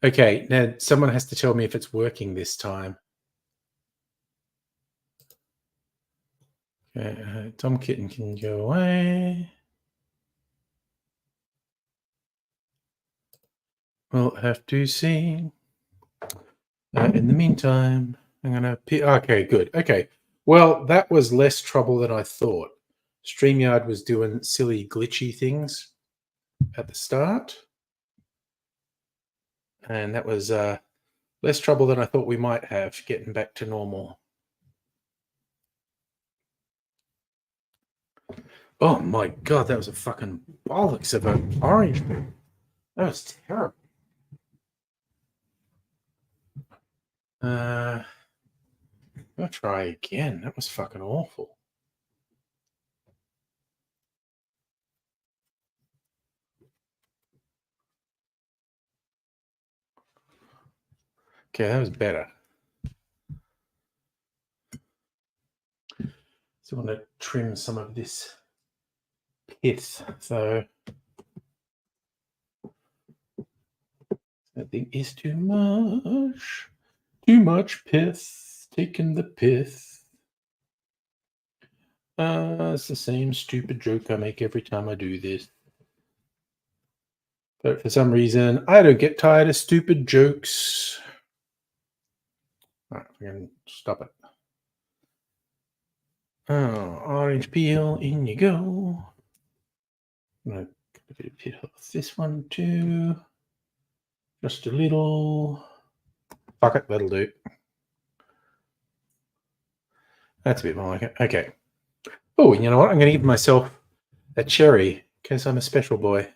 Okay, now someone has to tell me if it's working this time. Okay, Tom Kitten can go away. We'll have to see. In the meantime, I'm going to... Okay, good. Okay. Well, that was less trouble than I thought. StreamYard was doing silly glitchy things at the start. And that was less trouble than I thought we might have getting back to normal. Oh my God, that was a fucking bollocks of an orange. That was terrible. I'll try again. That was fucking awful. Okay, that was better. So I want to trim some of this pith. So That thing is too much. Too much pith. Taking the pith. It's the same stupid joke I make every time I do this. But for some reason, I don't get tired of stupid jokes. All right, we're going to stop it. Oh, orange peel, in you go. I'm going to get a bit of peel off this one too. Just a little. Fuck it, that'll do. That's a bit more like it. Okay. Oh, you know what? I'm going to give myself a cherry because I'm a special boy.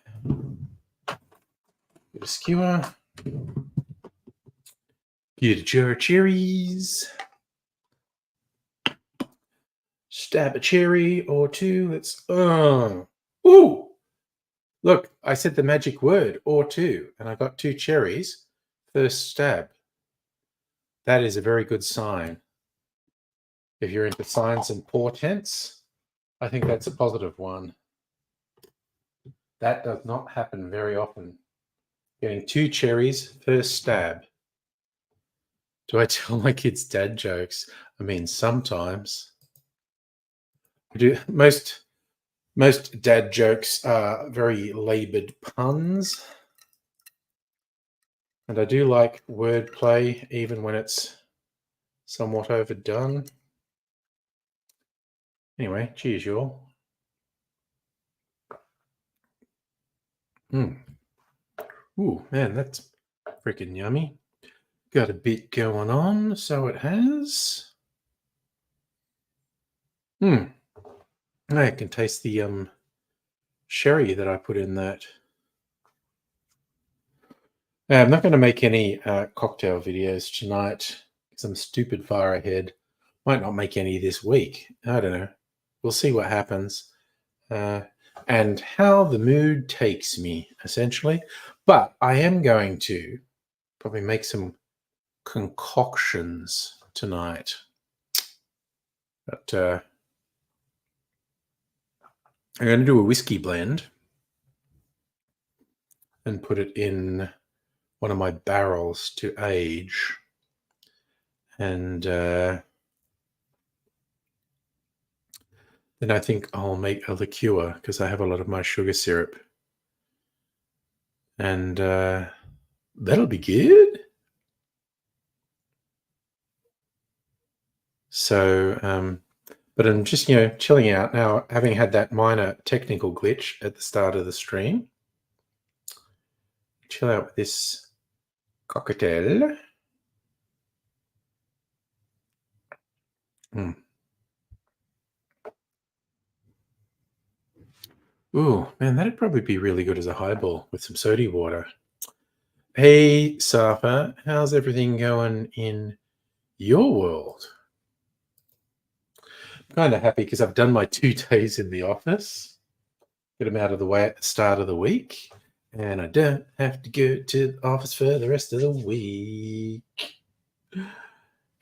Bit of skewer. Get a jar of cherries. Stab a cherry or two. Let's. Ooh! Look, I said the magic word, or two, and I got 2 cherries. First stab. That is a very good sign. If you're into signs and portents, I think that's a positive one. That does not happen very often. Getting 2 cherries, first stab. Do I tell my kids dad jokes? I mean, sometimes. I do. Most dad jokes are very labored puns. And I do like wordplay, even when it's somewhat overdone. Anyway, cheers, y'all. Ooh, man, that's freaking yummy. Got a bit going on, so it has. I can taste the sherry that I put in that. Now, I'm not going to make any cocktail videos tonight because I'm stupid far ahead. Might not make any this week. I don't know. We'll see what happens. And how the mood takes me, essentially. But I am going to probably make some concoctions tonight. But I'm going to do a whiskey blend and put it in one of my barrels to age. And then I think I'll make a liqueur because I have a lot of my sugar syrup. And that'll be good. So, but I'm just, chilling out now, having had that minor technical glitch at the start of the stream. Chill out with this cocktail. Ooh, man, that'd probably be really good as a highball with some soda water. Hey, Safa, how's everything going in your world? I'm kind of happy because I've done my 2 days in the office. Get them out of the way at the start of the week. And I don't have to go to the office for the rest of the week.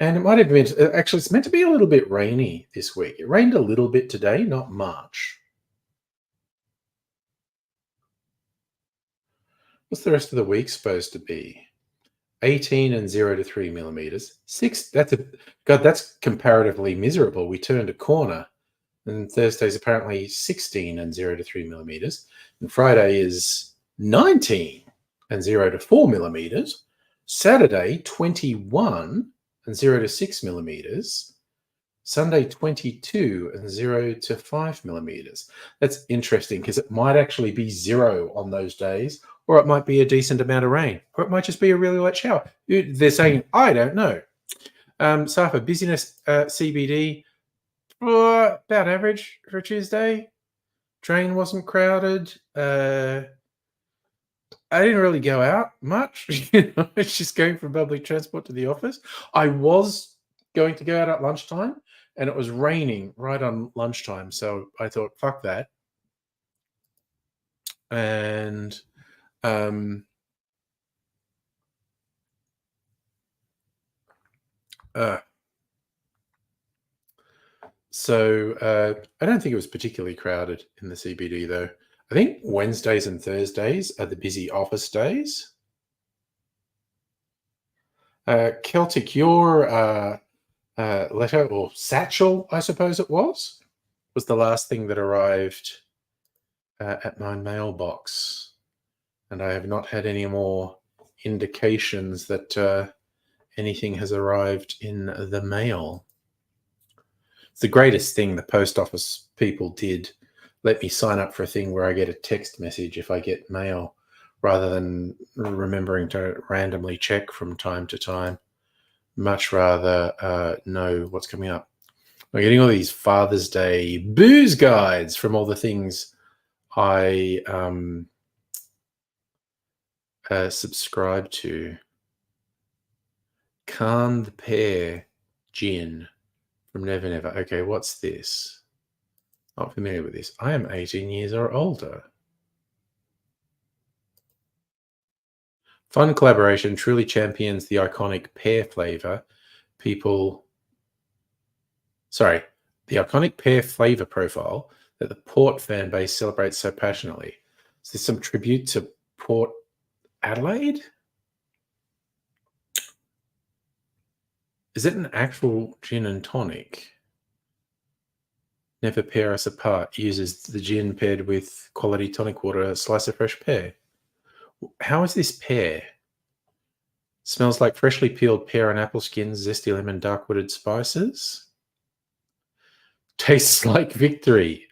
And it might have been, actually, it's meant to be a little bit rainy this week. It rained a little bit today, not much. What's the rest of the week supposed to be? 18 and 0 to 3 millimeters. 6, that's comparatively miserable. We turned a corner. And Thursday's apparently 16 and 0 to 3 millimeters. And Friday is 19 and 0 to 4 millimeters. Saturday, 21 and 0 to 6 millimeters. Sunday, 22 and 0 to 5 millimeters. That's interesting because it might actually be 0 on those days, or it might be a decent amount of rain, or it might just be a really light shower. They're saying, I don't know. Safa, busyness CBD, about average for a Tuesday. Train wasn't crowded. I didn't really go out much. It's just going from public transport to the office. I was going to go out at lunchtime, and it was raining right on lunchtime. So I thought, fuck that. And so I don't think it was particularly crowded in the CBD, though. I think Wednesdays and Thursdays are the busy office days. Celtic, your letter or satchel, I suppose it was the last thing that arrived at my mailbox. And I have not had any more indications that anything has arrived in the mail. It's the greatest thing the post office people did. Let me sign up for a thing where I get a text message if I get mail, rather than remembering to randomly check from time to time. Much rather know what's coming up. I'm getting all these Father's Day booze guides from all the things I subscribe to. Calm the Pear Gin from Never Never. Okay, what's this? Not familiar with this. I am 18 years or older. Fun collaboration truly champions the iconic pear flavor. The iconic pear flavor profile that the Port fan base celebrates so passionately. Is this some tribute to Port Adelaide? Is it an actual gin and tonic? Never Pair Us Apart uses the gin paired with quality tonic water, a slice of fresh pear. How is this pear? Smells like freshly peeled pear and apple skins, zesty lemon, dark wooded spices. Tastes like victory.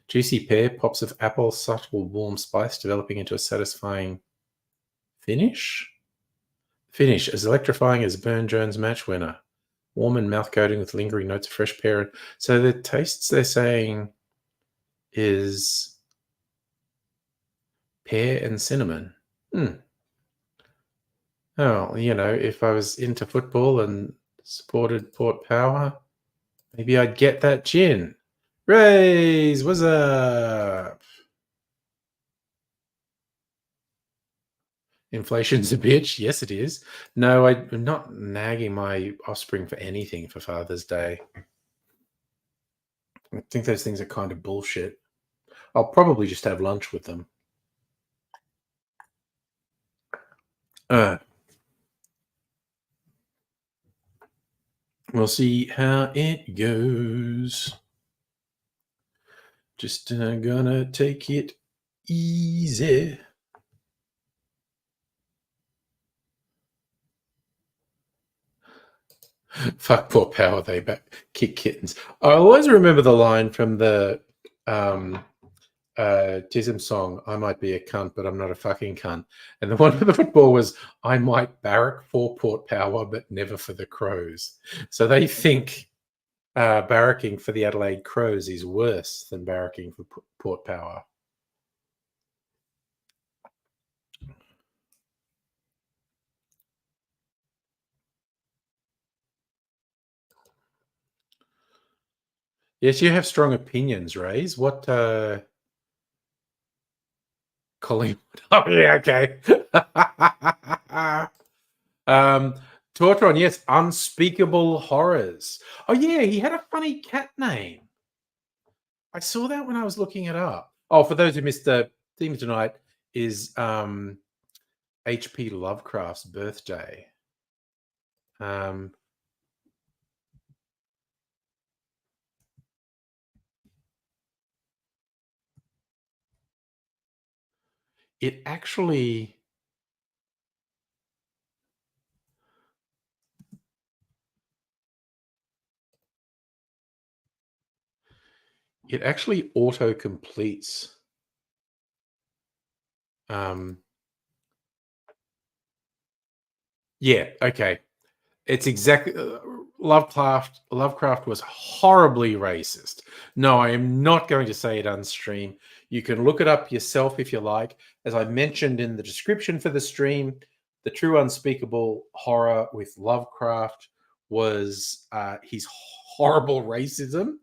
Juicy pear, pops of apple, subtle warm spice developing into a satisfying finish. Finish as electrifying as Burne Jones match winner. Warm and mouth coating with lingering notes of fresh pear. So the tastes they're saying is pear and cinnamon. Oh, if I was into football and supported Port Power, maybe I'd get that gin. Rays, what's up? Inflation's a bitch. Yes, it is. No, I'm not nagging my offspring for anything for Father's Day. I think those things are kind of bullshit. I'll probably just have lunch with them. We'll see how it goes. Just gonna take it easy. Fuck Poor Power, they kick kittens. I always remember the line from the Tism song, I might be a cunt, but I'm not a fucking cunt. And the one for the football was, I might barrack for Port Power, but never for the Crows. So they think barracking for the Adelaide Crows is worse than barracking for Port Power. Yes, you have strong opinions, Rays. What Collingwood? Oh, yeah, okay. Tortron, yes, Unspeakable Horrors. Oh, yeah, he had a funny cat name. I saw that when I was looking it up. Oh, for those who missed the theme tonight is H.P. Lovecraft's birthday. It actually auto completes. Yeah, okay. It's exactly Lovecraft was horribly racist. No, I am not going to say it on stream. You can look it up yourself if you like. As I mentioned in the description for the stream, the true unspeakable horror with Lovecraft was his horrible racism.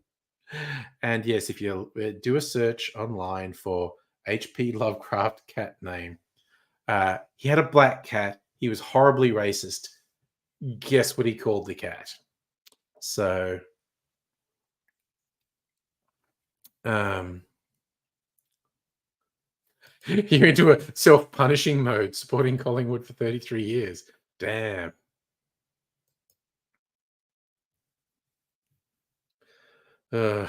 And yes, if you do a search online for H.P. Lovecraft cat name, he had a black cat. He was horribly racist. Guess what he called the cat? So, you're into a self-punishing mode, supporting Collingwood for 33 years. Damn. Uh,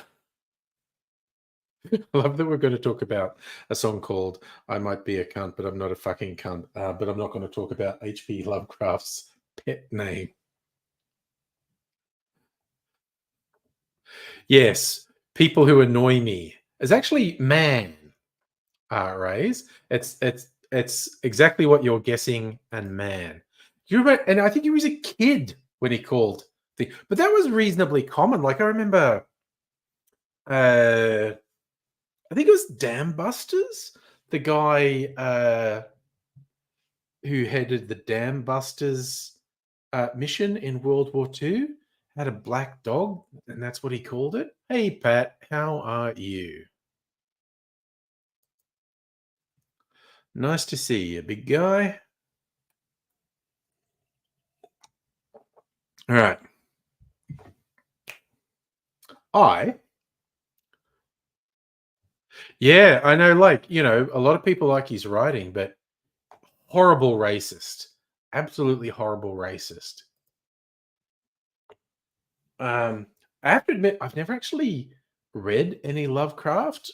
I love that we're going to talk about a song called "I Might Be a Cunt, but I'm Not a Fucking Cunt." But I'm not going to talk about H.P. Lovecraft's pet name. Yes, people who annoy me. It's actually man. Rays. It's exactly what you're guessing, and man. You remember, and I think he was a kid when he called but that was reasonably common. Like I remember, I think it was Dam Busters, the guy who headed the Dam Busters mission in World War II, had a black dog, and that's what he called it. Hey, Pat, how are you? Nice to see you, big guy. All right. I Yeah, I know, like, a lot of people like his writing, but horrible racist. Absolutely horrible racist. Um, I have to admit, I've never actually read any Lovecraft.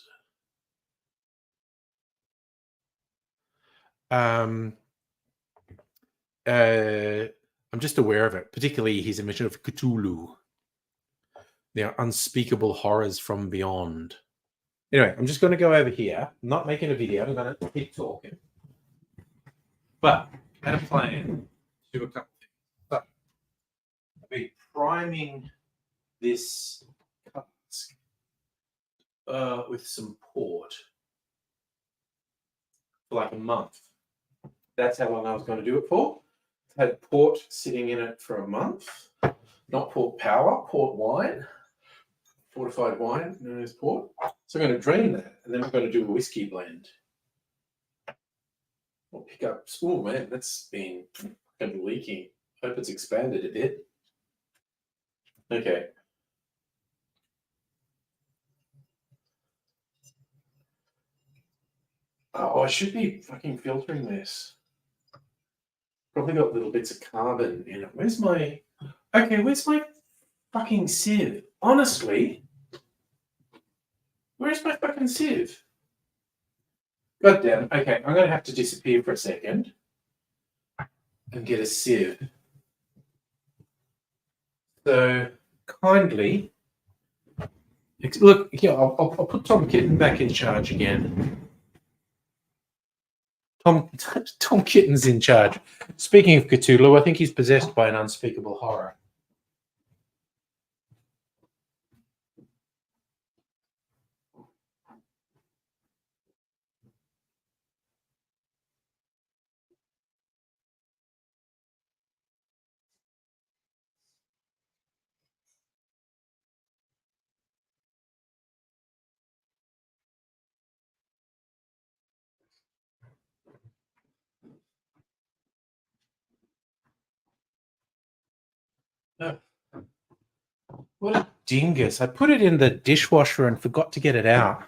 Um, uh, I'm just aware of it, particularly his invention of Cthulhu, the unspeakable horrors from beyond. Anyway, I'm just going to go over here. I'm not making a video. I'm going to keep talking. But I had a plan to do a couple things. So I've been priming this cask with some port for like a month. That's how long I was going to do it for. I had port sitting in it for a month. Not port power, port wine, fortified wine known as port. So I'm going to drain that, and then we're going to do a whiskey blend. We'll pick up. Oh man, that's been fucking leaking. Hope it's expanded a bit. Okay. Oh, I should be fucking filtering this. Probably got little bits of carbon in it. Where's my fucking sieve? Honestly, where's my fucking sieve? God damn. Okay, I'm gonna have to disappear for a second and get a sieve. So kindly look here. I'll put Tom Kitten back in charge again. Tom Kitten's in charge. Speaking of Cthulhu, I think he's possessed by an unspeakable horror. Oh, what a dingus. I put it in the dishwasher and forgot to get it out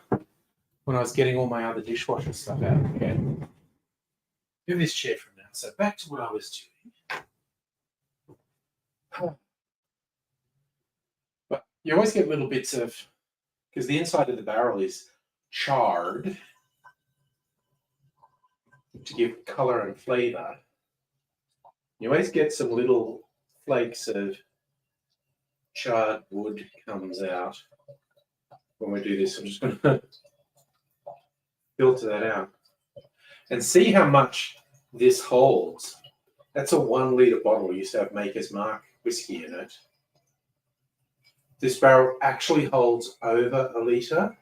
when I was getting all my other dishwasher stuff out. Okay. Do this chair from now. So back to what I was doing. But you always get little bits of, because the inside of the barrel is charred to give color and flavor. You always get some little flakes of charred wood comes out when we do this. I'm just going to filter that out and see how much this holds. That's a 1 litre bottle. We used to have Maker's Mark whiskey in it. This barrel actually holds over a litre,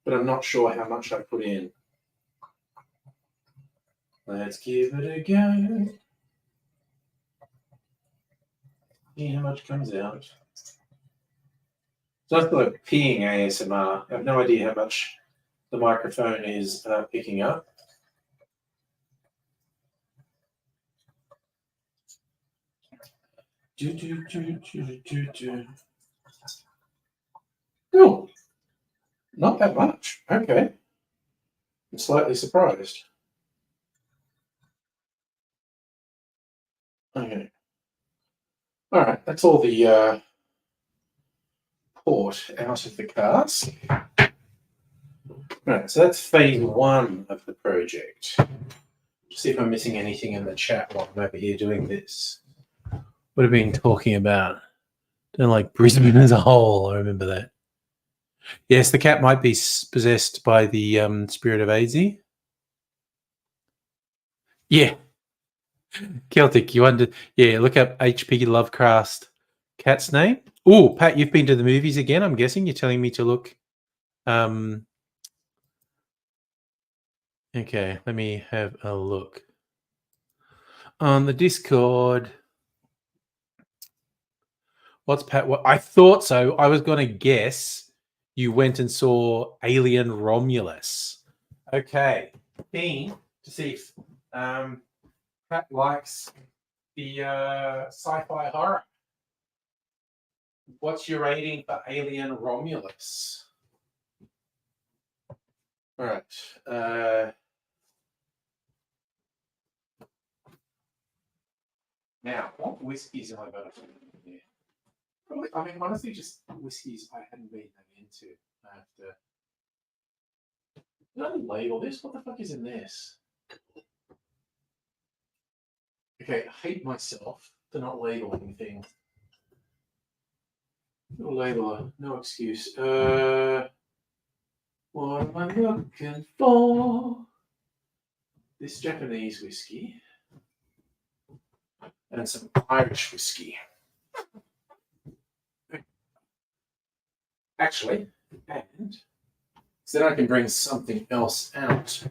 but I'm not sure how much I put in. Let's give it a go. See how much comes out. So that's like peeing ASMR. I have no idea how much the microphone is picking up. Oh, not that much. Okay. I'm slightly surprised. Okay. All right. That's all the port out of the cask. Right, so that's phase 1 of the project. See if I'm missing anything in the chat while I'm over here doing this. What have we been talking about? Don't like Brisbane as a whole. I remember that. Yes, the cat might be possessed by the spirit of AZ. Yeah. Celtic, you wonder. Yeah, look up H.P. Lovecraft cat's name. Oh, Pat, you've been to the movies again, I'm guessing. You're telling me to look. Okay, let me have a look. On the Discord. What's Pat? What I thought so. I was going to guess you went and saw Alien Romulus. Okay, keen to see if Pat likes the sci-fi horror. What's your rating for Alien Romulus? All right. Now, what whiskies have I got to here? Probably, I mean, honestly, just whiskies I hadn't been that into. I have to. Did I label this? What the fuck is in this? Okay, I hate myself for not labeling things. No labeler, no excuse. What am I looking for? This Japanese whiskey and some Irish whiskey. Actually, and so then I can bring something else out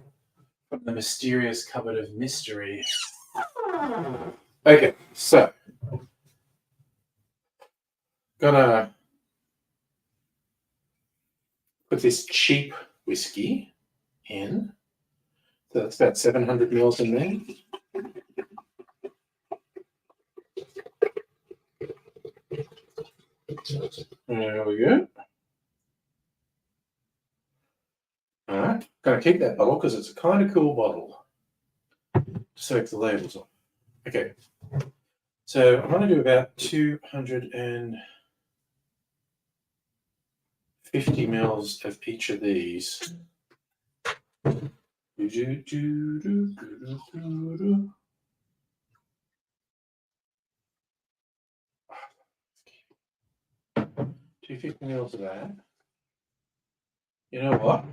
from the mysterious cupboard of mystery. Okay, so gonna put this cheap whiskey in. So that's about 700 mils in there. There we go. All right, gonna keep that bottle because it's a kind of cool bottle. Just take the labels off. Okay, so I'm going to do about 250 mils of each of these. Do, 250 mils of that. You know what?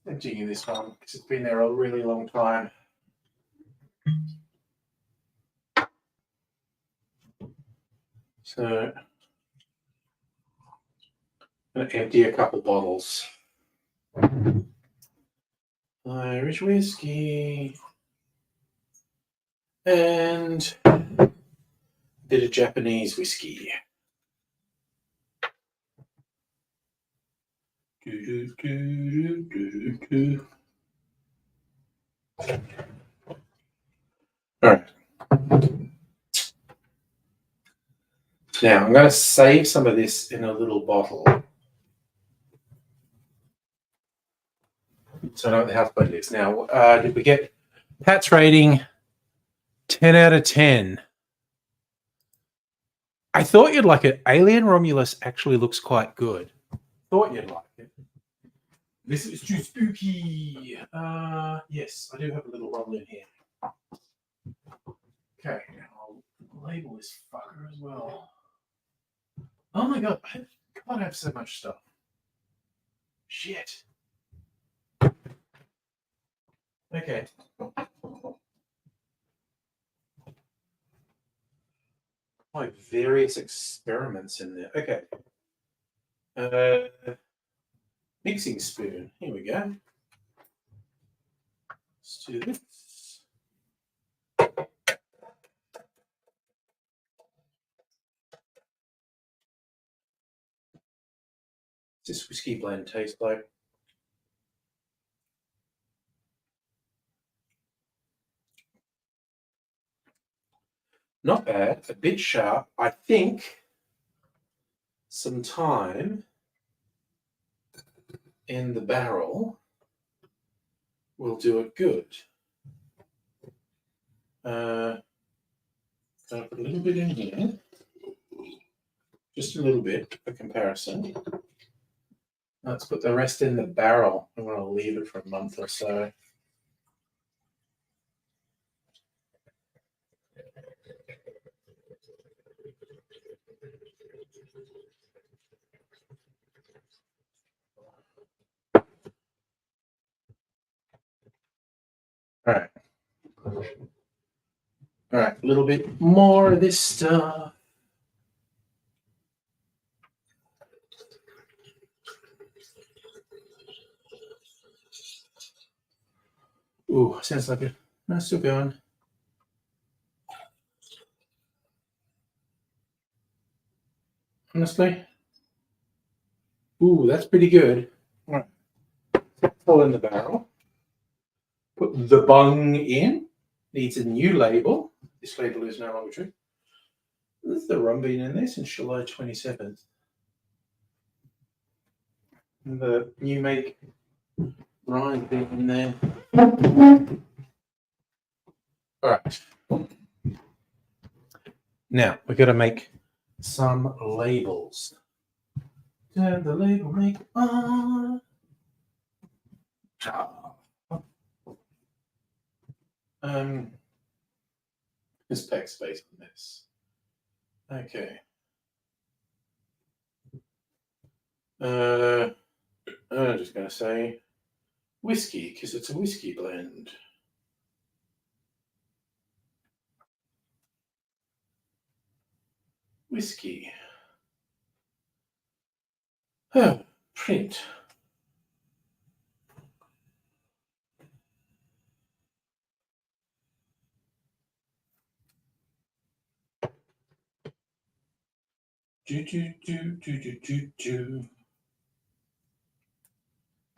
I'm digging this one because it's been there a really long time. So I'm going to empty a couple bottles. Irish whiskey and a bit of Japanese whiskey. All right. Now I'm going to save some of this in a little bottle. So I know what the house budget is. Now, did we get Pat's rating 10 out of 10? I thought you'd like it. Alien Romulus actually looks quite good. Thought you'd like it. This is too spooky. Yes, I do have a little bottle in here. Okay, now I'll label this fucker as well. Oh my god, I can't have so much stuff. Shit. Okay. My various experiments in there. Okay. Mixing spoon. Here we go. Let's do this. What's this whiskey blend taste like? Not bad, a bit sharp. I think some time in the barrel will do it good. Gonna put a little bit in here. just a little bit for comparison. Let's put the rest in the barrel. I'm going to leave it for a month or so. All right. All right, a little bit more of this stuff. Ooh, sounds like no, still going. Honestly. Ooh, that's pretty good. All right. Pull in the barrel. Put the bung in. Needs a new label. This label is no longer true. There's the rum bean in there since July 27th. And the new make rind bean in there. All right. Now we've got to make some labels. Turn the label make on. Just backspace on this. Okay. I'm just going to say whiskey because it's a whiskey blend. Whiskey. Oh, print.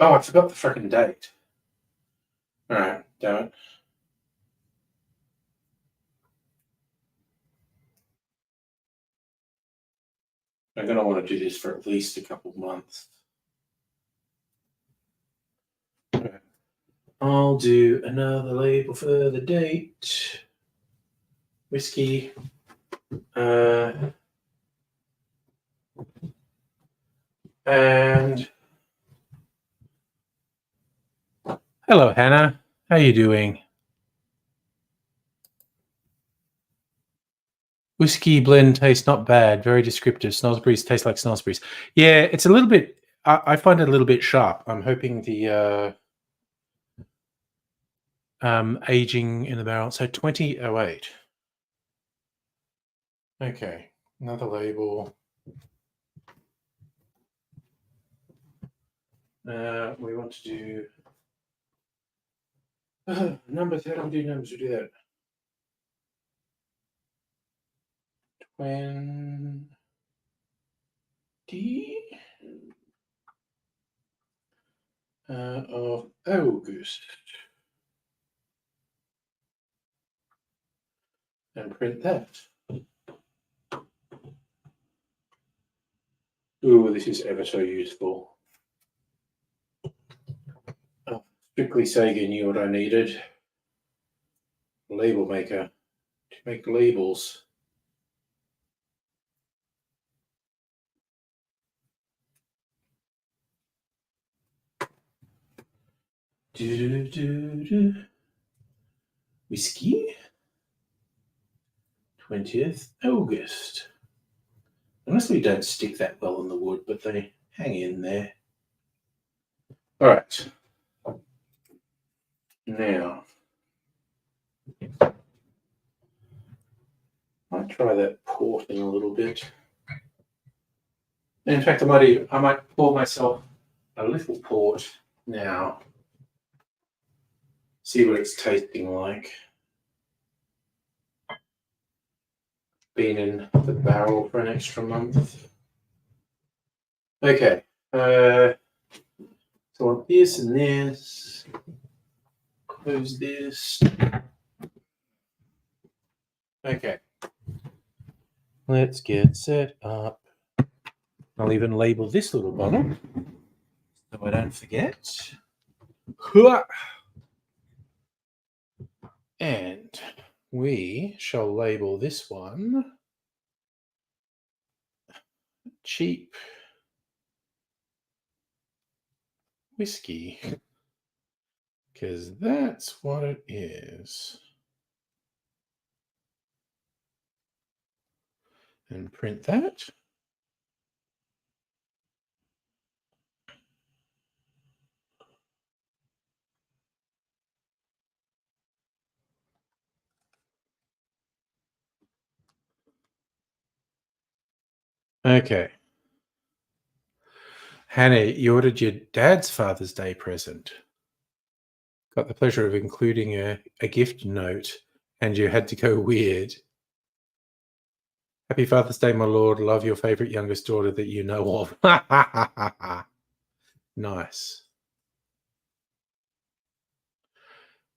Oh, I forgot the freaking date. All right, damn it. I'm going to want to do this for at least a couple months. Okay. I'll do another label for the date. Whiskey. And hello, Hannah. How you doing? Whiskey blend tastes not bad. Very descriptive. Snosberries taste like snosberries. Yeah, it's a little bit. I find it a little bit sharp. I'm hoping the aging in the barrel. So 2008. Okay, another label. We want to do numbers. How do we do numbers? We do that. 20 of August. And print that. Ooh, this is ever so useful. Oh, Strictly Sega knew what I needed. Label maker to make labels. Whiskey. 20th August. Honestly, don't stick that well in the wood, but they hang in there. All right. Now, I'll try that port in a little bit. In fact, I might pour myself a little port now. See what it's tasting like. Been in the barrel for an extra month. Okay. So on this and this. Close this. Okay. Let's get set up. I'll even label this little bottle so I don't forget. And we shall label this one cheap whiskey, because that's what it is. And print that. Okay. Hannah, you ordered your dad's Father's Day present. Got the pleasure of including a gift note, and you had to go weird. Happy Father's Day, my lord. Love your favorite youngest daughter that you know of. Nice.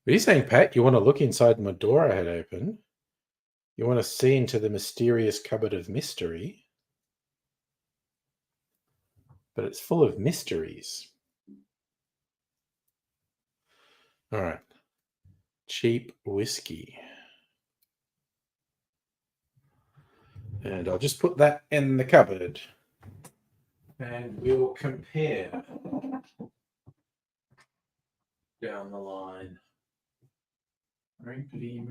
What are you saying, Pat? You want to look inside my door I had open? You want to see into the mysterious cupboard of mystery? But it's full of mysteries. All right. Cheap whiskey. And I'll just put that in the cupboard. And we'll compare down the line. Frankly.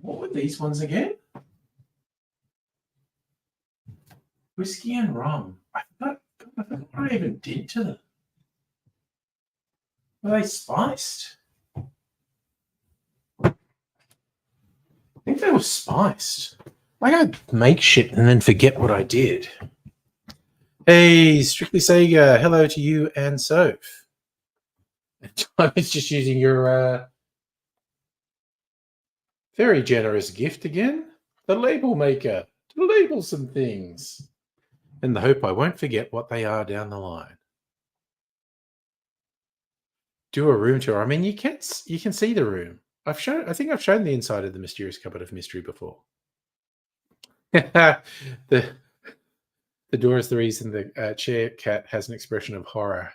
What were these ones again? Whiskey and rum. I forgot what I even did to them. Were they spiced? I think they were spiced. Like I make shit and then forget what I did. Hey, Strictly Sega, hello to you and Soph. I was just using your very generous gift again. The label maker to label some things. In the hope I won't forget what they are down the line. Do a room tour. I mean, you can see the room. I think I've shown the inside of the mysterious cupboard of mystery before. the door is the reason the chair cat has an expression of horror.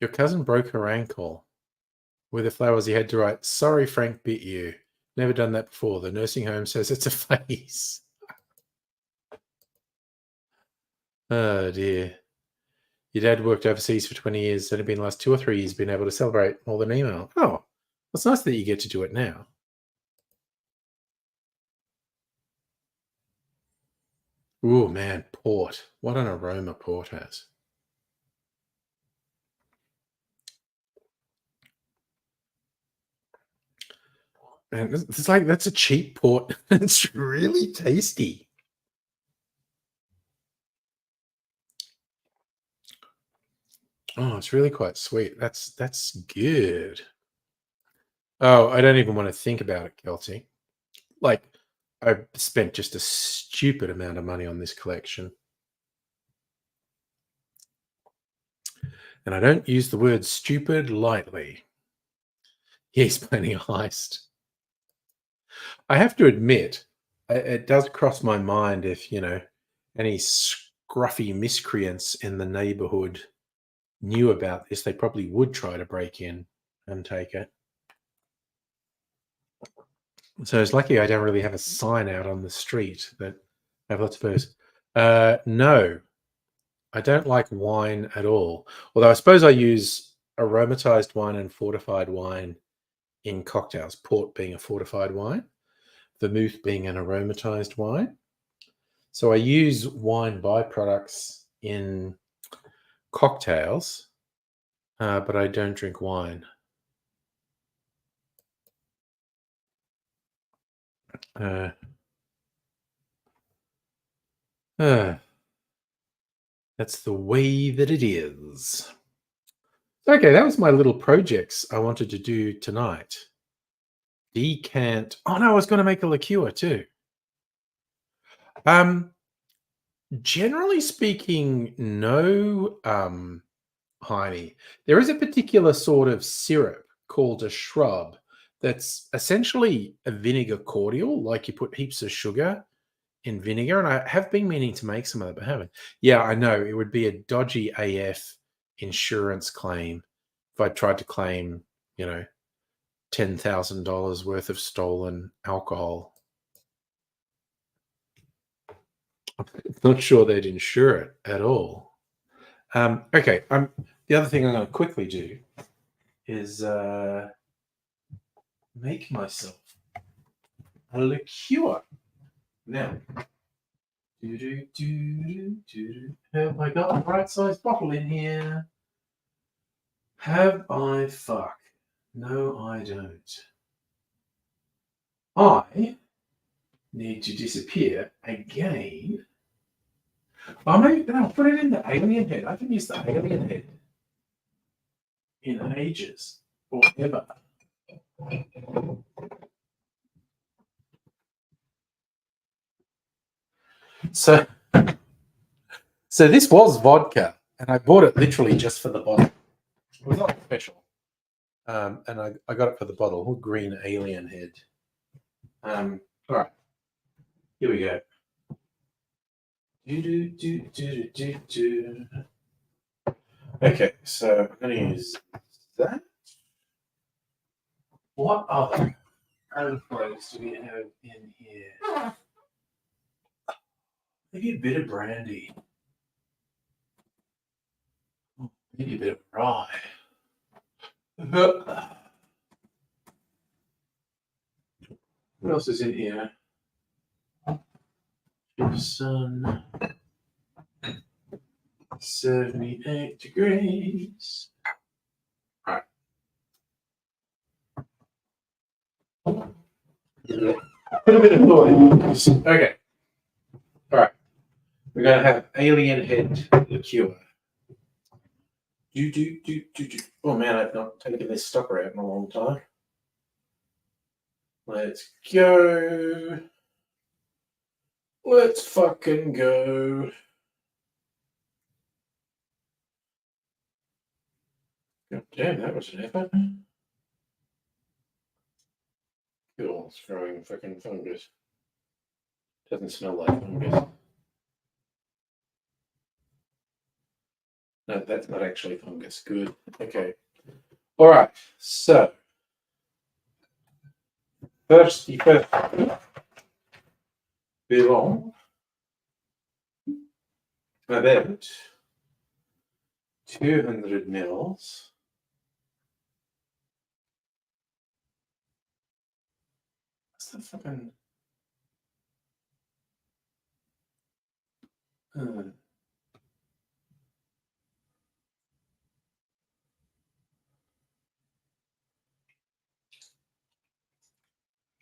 Your cousin broke her ankle. With the flowers, he had to write, "Sorry, Frank bit you. Never done that before. The nursing home says it's a phase." Oh dear. Your dad worked overseas for 20 years. It's only been the last 2 or 3 years been able to celebrate more than email. Oh, it's nice that you get to do it now. Oh man, port. What an aroma port has. Man, it's like that's a cheap port. It's really tasty. Oh, it's really quite sweet. That's good. Oh, I don't even want to think about it, Kelsey. Like, I spent just a stupid amount of money on this collection. And I don't use the word stupid lightly. He's planning a heist. I have to admit, it does cross my mind if, any scruffy miscreants in the neighborhood knew about this, they probably would try to break in and take it. So it's lucky I don't really have a sign out on the street that I have lots of those. No, I don't like wine at all. Although I suppose I use aromatized wine and fortified wine in cocktails, port being a fortified wine, vermouth being an aromatized wine. So I use wine byproducts in cocktails, but I don't drink wine. That's the way that it is. Okay, that was my little projects I wanted to do tonight. Decant. Oh no, I was going to make a liqueur too. Generally speaking, no, Heine. There is a particular sort of syrup called a shrub that's essentially a vinegar cordial, like you put heaps of sugar in vinegar, and I have been meaning to make some of that, but haven't. Yeah, I know. It would be a dodgy AF insurance claim if I tried to claim $10,000 worth of stolen alcohol. I'm not sure they'd insure it at all. Okay, the other thing I'm going to quickly do is make myself a liqueur. Now, have I got the right size bottle in here? Have I? Fuck. No, I don't. I need to disappear again. Oh, maybe I'll put it in the alien head. I haven't used the alien head in ages or ever. So this was vodka, and I bought it literally just for the bottle. It was not special. And I got it for the bottle. Green alien head. All right. Here we go. Okay, so I'm going to use that. What other overflows do we have in here? Maybe a bit of brandy. Maybe a bit of rye. What else is in here? Sun. 78 degrees. All right. Put a bit of thought in this. Okay. All right. We're going to have alien head liqueur. Oh man, I've not taken this stopper out in a long time. Let's go. Let's fucking go. God damn, that was an effort. Cool, it's growing fucking fungus. Doesn't smell like fungus. No, that's not actually fungus. Good. Okay. All right. So, first belong about 200 mils. What's the fucking...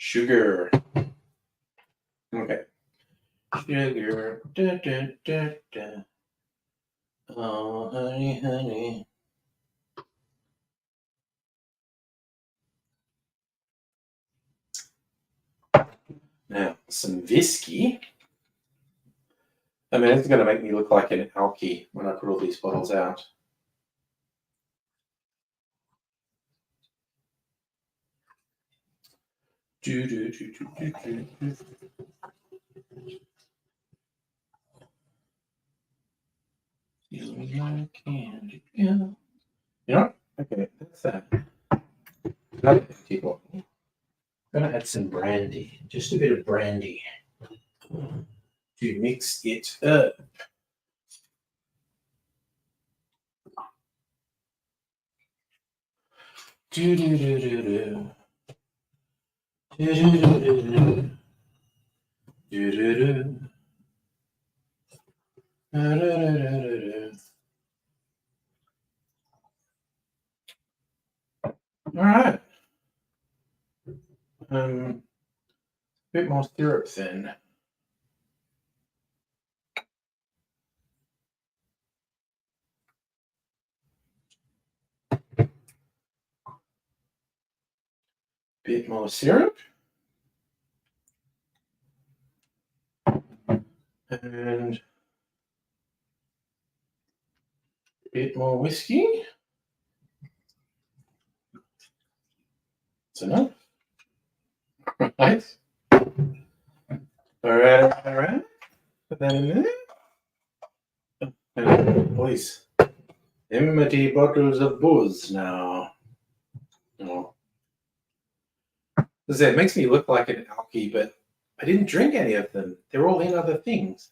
Sugar. Okay. Sugar. Oh, honey, honey. Now, some whiskey. I mean, it's going to make me look like an alky when I put all these bottles out. Candy. Yeah. You know what? Okay, that's that. Another empty bottle. I'm going to add some brandy. Just a bit of brandy to mix it up. All right. A bit more syrup then. Bit more syrup. And a bit more whiskey. That's enough. Nice. All right. Put that in there. And boys, empty bottles of booze now. Oh. It makes me look like an alkie, but I didn't drink any of them. They're all in other things.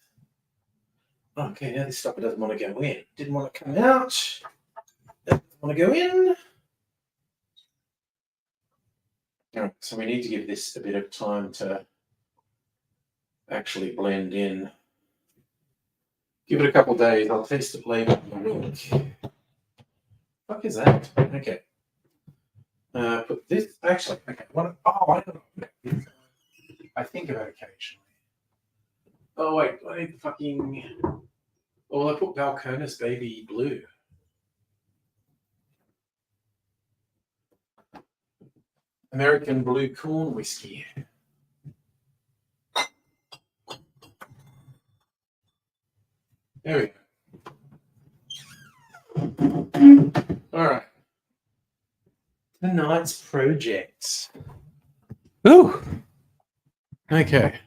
Okay, now this stopper doesn't want to go in. Didn't want to come out. Doesn't want to go in. Right, so we need to give this a bit of time to actually blend in. Give it a couple of days. I'll taste it later. Fuck is that? Okay. Put this. Actually, okay. I think about it occasionally. Oh wait, I need the fucking. Oh, I put Balcones Baby Blue. American Blue Corn Whiskey. There we go. All right. Tonight's projects. Ooh. Okay.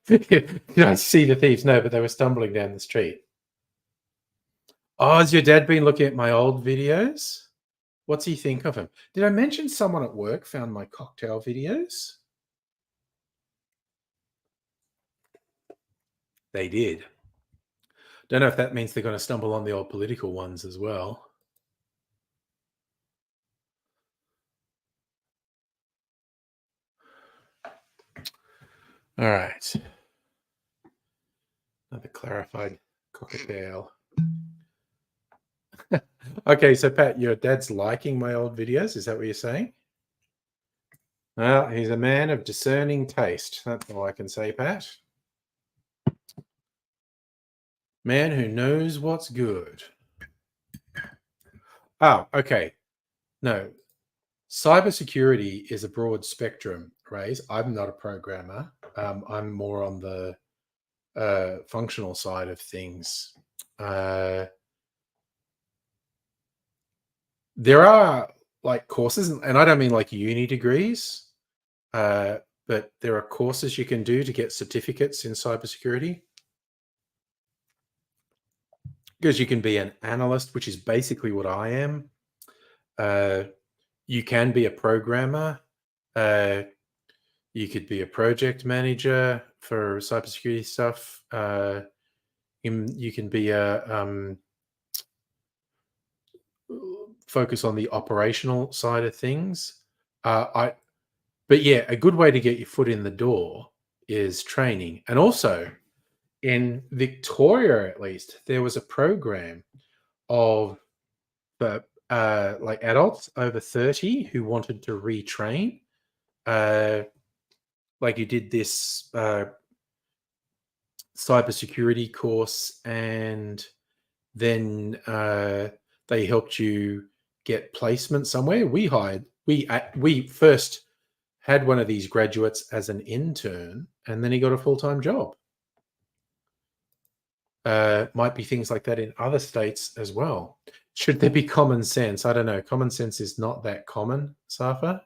You don't see the thieves, no, but they were stumbling down the street. Oh, has your dad been looking at my old videos? What's he think of him? Did I mention someone at work found my cocktail videos? They did. Don't know if that means they're going to stumble on the old political ones as well. All right. Another clarified cocktail. Okay, so Pat, your dad's liking my old videos. Is that what you're saying? Well, he's a man of discerning taste. That's all I can say, Pat. Man who knows what's good. Oh, okay. No. Cybersecurity is a broad spectrum, Rays. I'm not a programmer. I'm more on the functional side of things. There are like courses, and I don't mean like uni degrees, but there are courses you can do to get certificates in cybersecurity. Because you can be an analyst, which is basically what I am. You can be a programmer. You could be a project manager for cybersecurity stuff. You can be a focus on the operational side of things. But yeah, a good way to get your foot in the door is training. And also in Victoria, at least, there was a program of like adults over 30 who wanted to retrain. Like you did this cybersecurity course, and then they helped you get placement somewhere. We first had one of these graduates as an intern, and then he got a full-time job. Might be things like that in other states as well. Should there be common sense? I don't know. Common sense is not that common, Safa.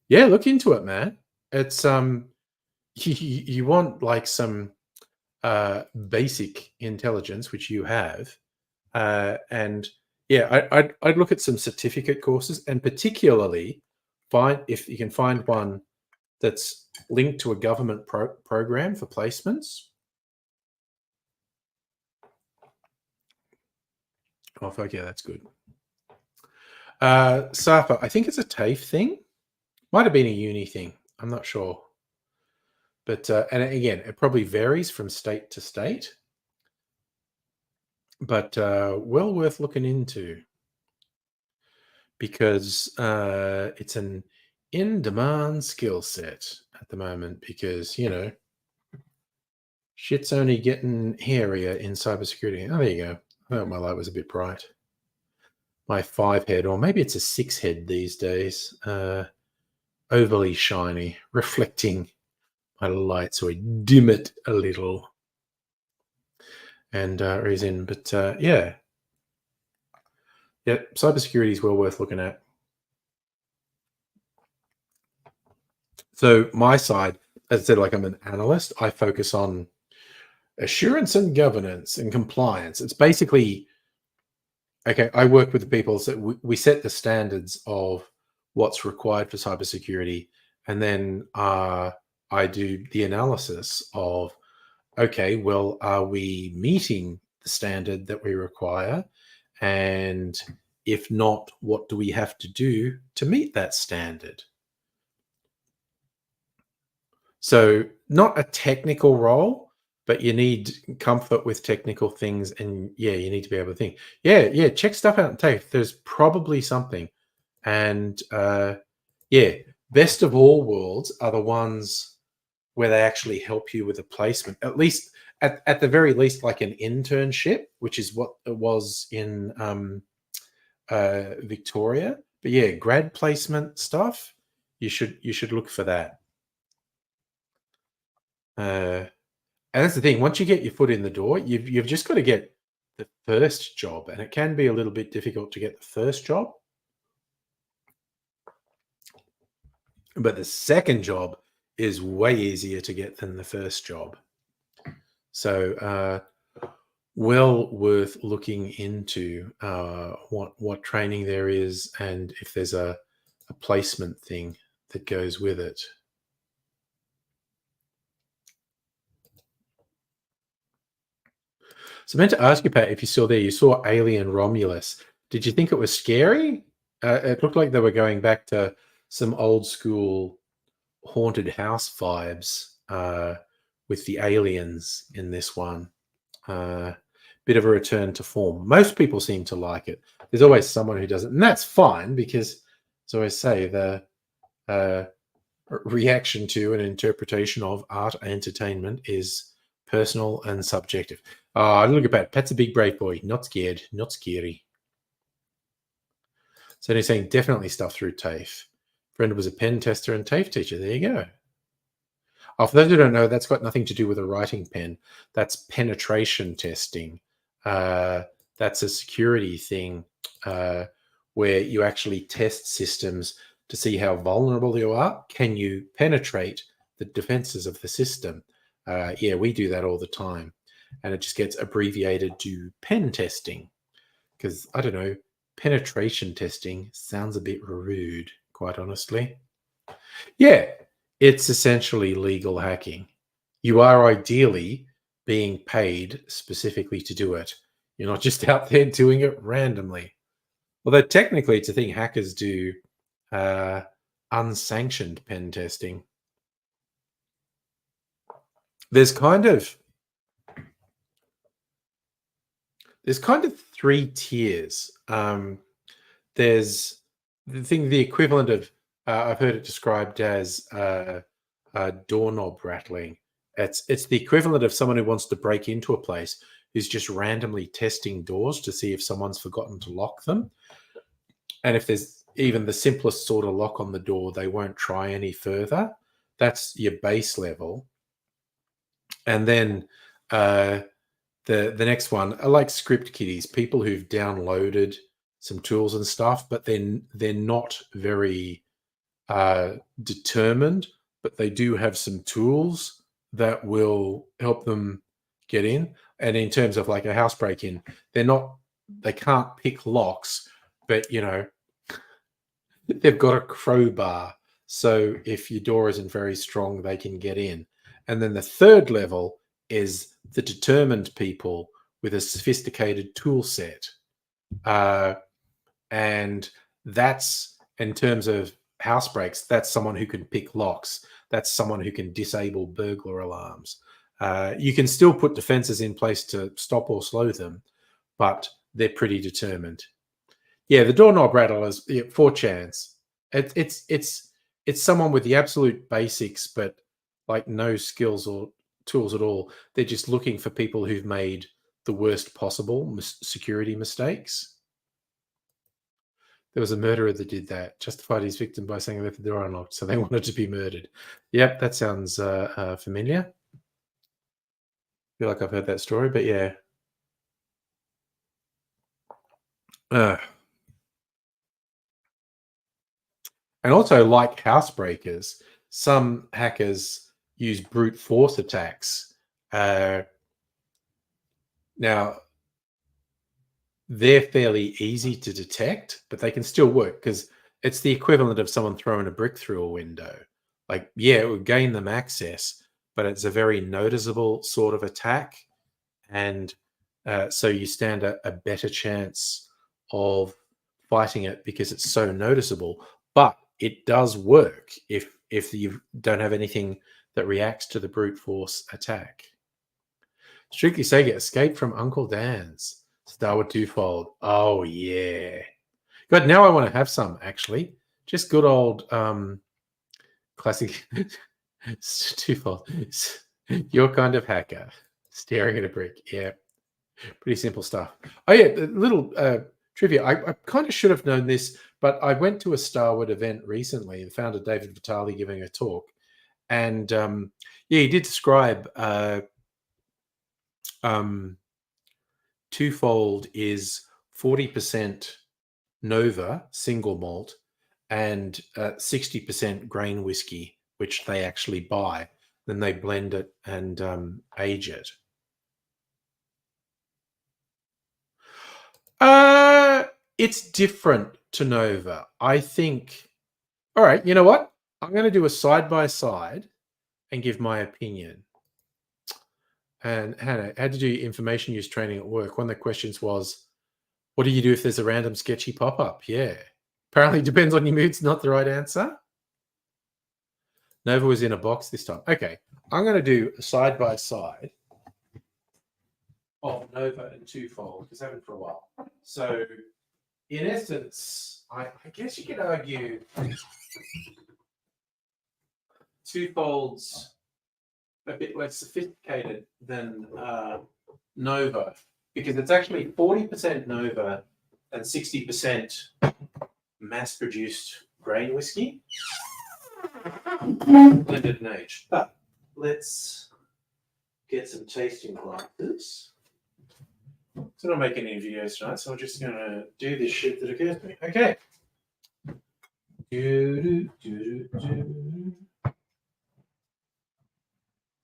Yeah, look into it, man. It's you want like some basic intelligence, which you have, and yeah, I'd look at some certificate courses, and particularly if you can find one that's linked to a government program for placements. Oh, fuck yeah, that's good. Safa, I think it's a TAFE thing. Might have been a uni thing. I'm not sure. But, and again, it probably varies from state to state. But well worth looking into. Because it's an in-demand skill set at the moment. Because, you know, shit's only getting hairier in cybersecurity. Oh, there you go. I thought my light was a bit bright. My 5 head, or maybe it's a 6 head these days. Overly shiny, reflecting my light, so I dim it a little. And reason, but yeah, cybersecurity is well worth looking at. So my side, as I said, like I'm an analyst, I focus on assurance and governance and compliance. It's basically Okay, I work with the people, so we set the standards of what's required for cybersecurity, and then I do the analysis of, okay, well, are we meeting the standard that we require? And if not, what do we have to do to meet that standard? So, not a technical role, but you need comfort with technical things, and yeah, you need to be able to think. Yeah, yeah, check stuff out and tape. There's probably something, and yeah, best of all worlds are the ones where they actually help you with a placement. At least, at the very least, like an internship, which is what it was in Victoria. But yeah, grad placement stuff. You should look for that. Uh, And that's the thing. Once you get your foot in the door, you've just got to get the first job, and it can be a little bit difficult to get the first job, but the second job is way easier to get than the first job. So, well worth looking into what training there is, and if there's a placement thing that goes with it. So, I meant to ask you, Pat, if you saw there, you saw Alien Romulus. Did you think it was scary? It looked like they were going back to some old school haunted house vibes with the aliens in this one. Bit of a return to form. Most people seem to like it. There's always someone who doesn't, and that's fine because, as I always say, the uh, reaction to and interpretation of art and entertainment is personal and subjective. Look at that. Pat's a big brave boy. Not scared. Not scary. So he's saying definitely stuff through TAFE. Friend was a pen tester and TAFE teacher. There you go. Oh, for those who don't know, that's got nothing to do with a writing pen. That's penetration testing. Uh, that's a security thing where you actually test systems to see how vulnerable you are. Can you penetrate the defenses of the system? Yeah, we do that all the time. And it just gets abbreviated to pen testing because, I don't know, penetration testing sounds a bit rude, quite honestly. Yeah, it's essentially legal hacking. You are ideally being paid specifically to do it. You're not just out there doing it randomly. Although technically, it's a thing hackers do uh, unsanctioned pen testing. There's kind of three tiers. There's the equivalent of I've heard it described as doorknob rattling. It's the equivalent of someone who wants to break into a place who's just randomly testing doors to see if someone's forgotten to lock them, and if there's even the simplest sort of lock on the door, they won't try any further. That's your base level, and then uh, the next one are like script kiddies, people who've downloaded some tools and stuff, but then they're not very determined, but they do have some tools that will help them get in. And in terms of like a house break in, they can't pick locks, but they've got a crowbar. So if your door isn't very strong, they can get in. And then the third level is the determined people with a sophisticated tool set. Uh, and that's in terms of house breaks, that's someone who can pick locks. That's someone who can disable burglar alarms. You can still put defenses in place to stop or slow them, but they're pretty determined. Yeah, the doorknob rattle is 4chance. It's someone with the absolute basics, but like no skills or tools at all. They're just looking for people who've made the worst possible security mistakes. There was a murderer that did that, justified his victim by saying they left the door unlocked, so they wanted to be murdered. Yep, that sounds familiar. Feel like I've heard that story, but yeah. Uh, and also, like housebreakers, some hackers use brute force attacks. Now, they're fairly easy to detect, but they can still work because it's the equivalent of someone throwing a brick through a window. Like, yeah, it would gain them access, but it's a very noticeable sort of attack. And so you stand a better chance of fighting it because it's so noticeable. But it does work if you don't have anything that reacts to the brute force attack. Strictly Sega escaped from Uncle Dan's. Starwood Twofold. Oh yeah. God, now I want to have some actually. Just good old classic Twofold. Your kind of hacker. Staring at a brick. Yeah. Pretty simple stuff. Oh yeah, a little trivia. I kind of should have known this, but I went to a Starwood event recently and found a David Vitale giving a talk. And yeah, he did describe Twofold is 40% Nova single malt and 60% grain whiskey, which they actually buy. Then they blend it and age it. It's different to Nova. I think. All right, you know what? I'm going to do a side by side and give my opinion. And Hannah, how did you do information use training at work? One of the questions was, what do you do if there's a random sketchy pop-up? Yeah. Apparently it depends on your mood. It's not the right answer. Nova was in a box this time. Okay. I'm going to do a side by side of Nova and Twofold because I haven't for a while. So in essence, I guess you could argue Twofold's a bit less sophisticated than Nova because it's actually 40% Nova and 60% mass-produced grain whiskey blended and aged. But let's get some tasting glasses. So I'm not making any videos tonight, so I'm just going to do this shit that occurs to me. Okay.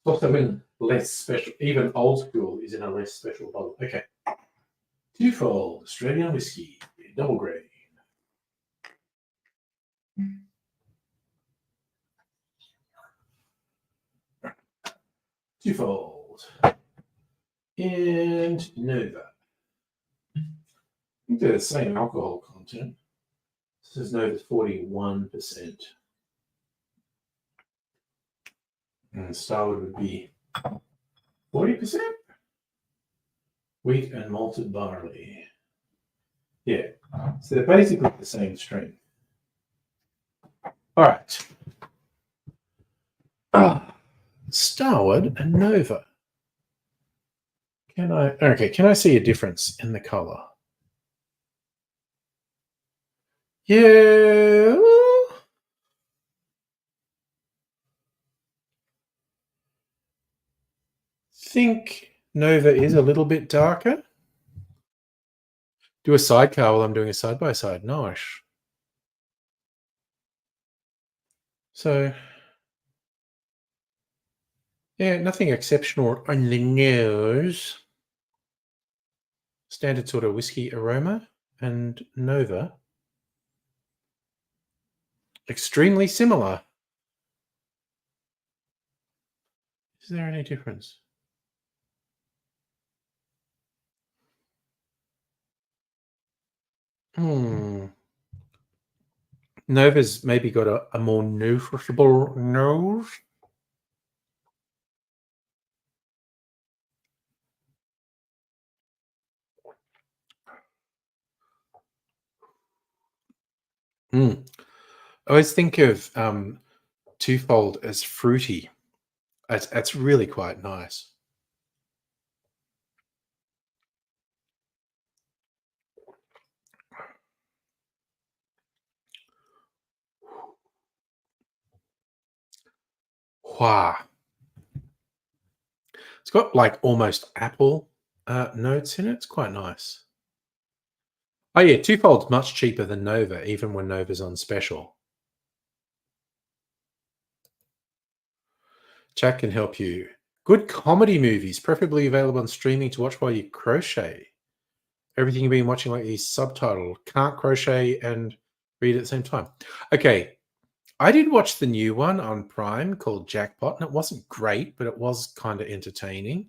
Also in less special, even old school is in a less special bottle. Okay. Twofold Australian whiskey, double grain. Twofold and Nova. I think they're the same alcohol content. This is Nova's 41%. And Starwood would be 40%. Wheat and malted barley. Yeah. So they're basically the same strain. All right. Starwood and Nova. Can I see a difference in the color? Yeah. Think Nova is a little bit darker. Do a sidecar while I'm doing a side by side. Nice. So, yeah, nothing exceptional on the nose. Standard sort of whiskey aroma, and Nova extremely similar. Is there any difference? Nova's maybe got a more noticeable nose. I always think of Twofold as fruity. That's really quite nice. Wow. It's got like almost apple notes in it. It's quite nice. Oh yeah, Twofold's much cheaper than Nova, even when Nova's on special. Chat can help you. Good comedy movies, preferably available on streaming to watch while you crochet. Everything you've been watching lately is subtitled. Can't crochet and read at the same time. Okay, I did watch the new one on Prime called Jackpot, and it wasn't great, but it was kind of entertaining.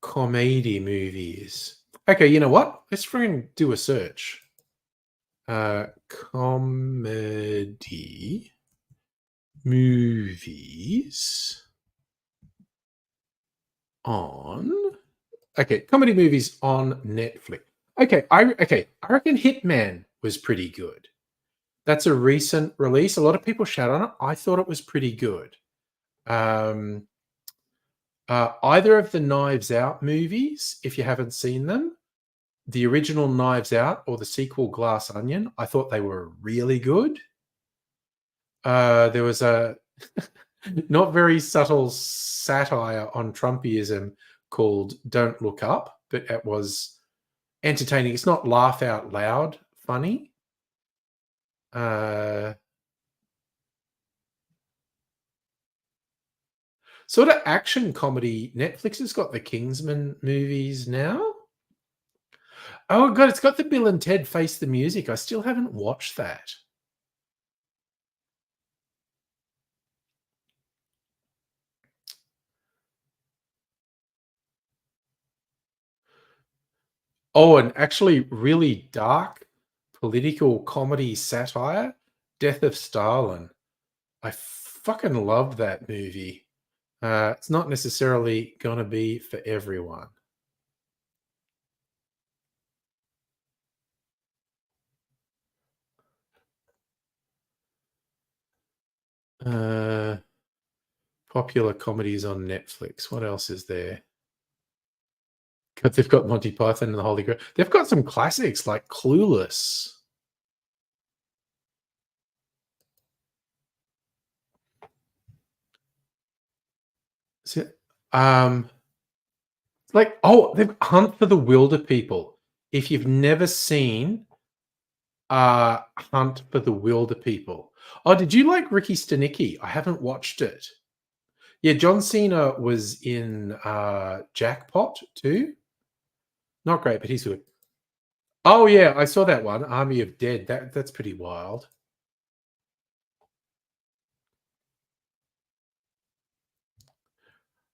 Comedy movies. Okay, you know what? Let's freaking do a search. Comedy movies on comedy movies on Netflix. I reckon Hitman was pretty good. That's a recent release. A lot of people shout on it. I thought it was pretty good. Um, either of the Knives Out movies, if you haven't seen them, the original Knives Out or the sequel Glass Onion, I thought they were really good. There was a not very subtle satire on Trumpism called Don't Look Up, but it was entertaining. It's not laugh out loud funny. Sort of action comedy. Netflix has got the Kingsman movies now. Oh god, it's got the Bill and Ted Face the Music. I still haven't watched that. Oh, and actually really dark political comedy satire, Death of Stalin. I fucking love that movie. It's not necessarily gonna be for everyone. Uh, popular comedies on Netflix. What else is there? God, they've got Monty Python and the Holy Grail. They've got some classics like Clueless. So, um, they've Hunt for the Wilder People. If you've never seen Hunt for the Wilder People. Oh, did you like Ricky Stenicki? I haven't watched it. Yeah, John Cena was in Jackpot too. Not great, but he's good. Oh yeah, I saw that one, Army of Dead. That's pretty wild.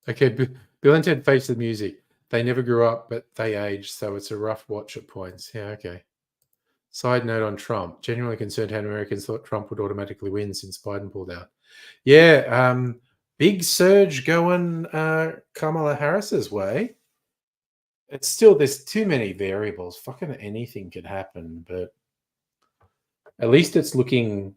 Okay, Bill and Ted Face the Music. They never grew up, but they aged, so it's a rough watch at points. Yeah, okay. Side note on Trump. Genuinely concerned how Americans thought Trump would automatically win since Biden pulled out. Yeah, big surge going Kamala Harris's way. It's still there's too many variables. Fucking anything could happen, but at least it's looking